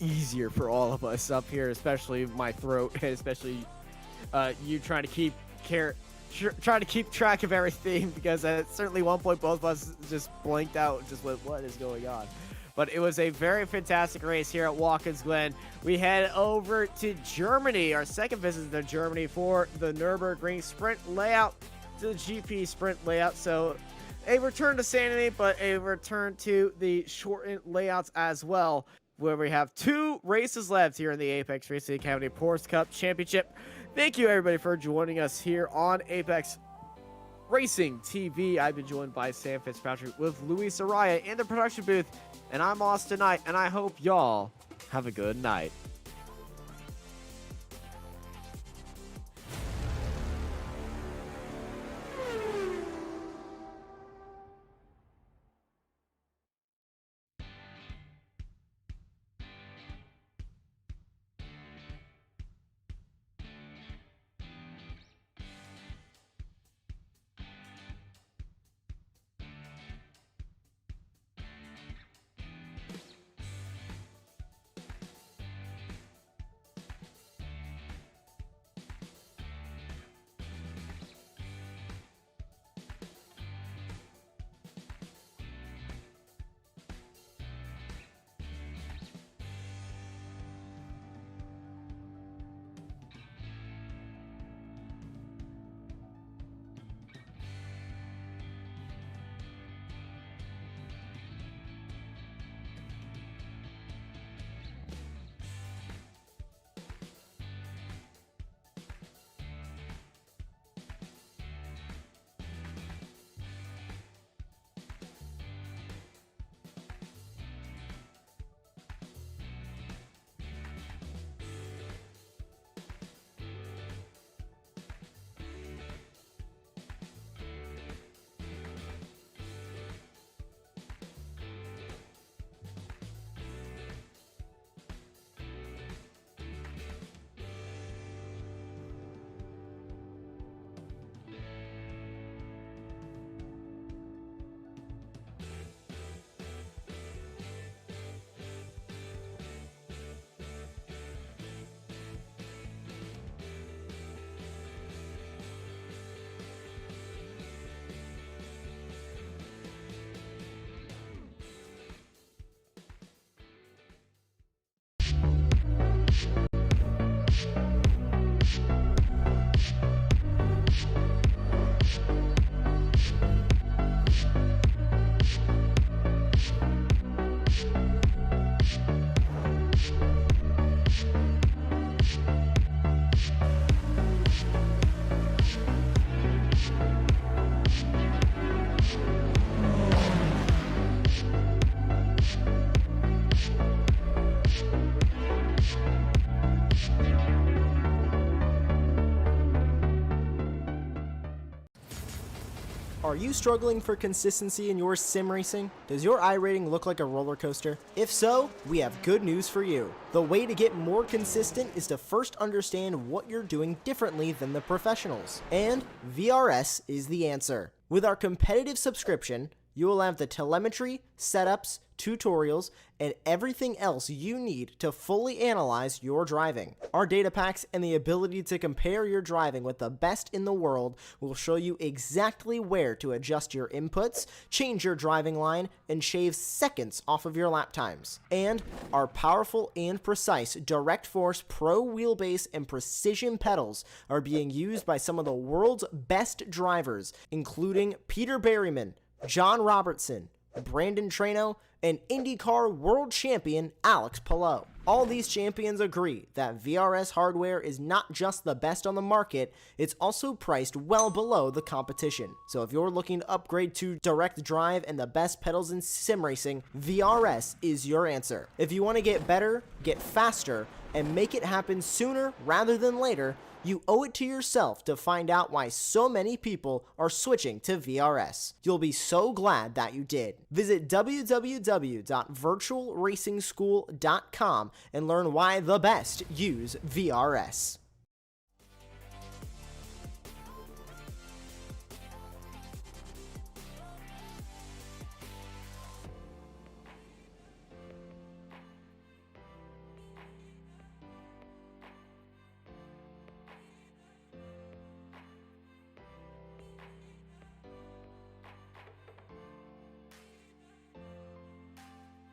easier for all of us up here, especially my throat, and especially you trying to keep trying to keep track of everything, because at certainly one point both of us just blanked out, just went, what is going on? But it was a very fantastic race here at Watkins Glen. We head over to Germany, our second visit to Germany for the Nürburgring sprint layout, to the GP sprint layout. So a return to sanity, but a return to the shortened layouts as well, where we have 2 races left here in the Apex Racing Academy Porsche Cup Championship. Thank you, everybody, for joining us here on Apex Racing TV. I've been joined by Sam Fitzpatrick with Luis Araya in the production booth, and I'm Austin Knight, and I hope y'all have a good night. Are you struggling for consistency in your sim racing? Does your iRating look like a roller coaster? If so, we have good news for you. The way to get more consistent is to first understand what you're doing differently than the professionals. And VRS is the answer. With our competitive subscription, you will have the telemetry, setups, tutorials, and everything else you need to fully analyze your driving. Our data packs and the ability to compare your driving with the best in the world will show you exactly where to adjust your inputs, change your driving line, and shave seconds off of your lap times. And our powerful and precise Direct Force Pro wheelbase and precision pedals are being used by some of the world's best drivers, including Peter Berryman, John Robertson, Brandon Trano, and IndyCar World Champion Alex Palou. All these champions agree that VRS hardware is not just the best on the market, it's also priced well below the competition. So if you're looking to upgrade to direct drive and the best pedals in sim racing, VRS is your answer. If you want to get better, get faster, and make it happen sooner rather than later, you owe it to yourself to find out why so many people are switching to VRS. You'll be so glad that you did. Visit www.virtualracingschool.com and learn why the best use VRS.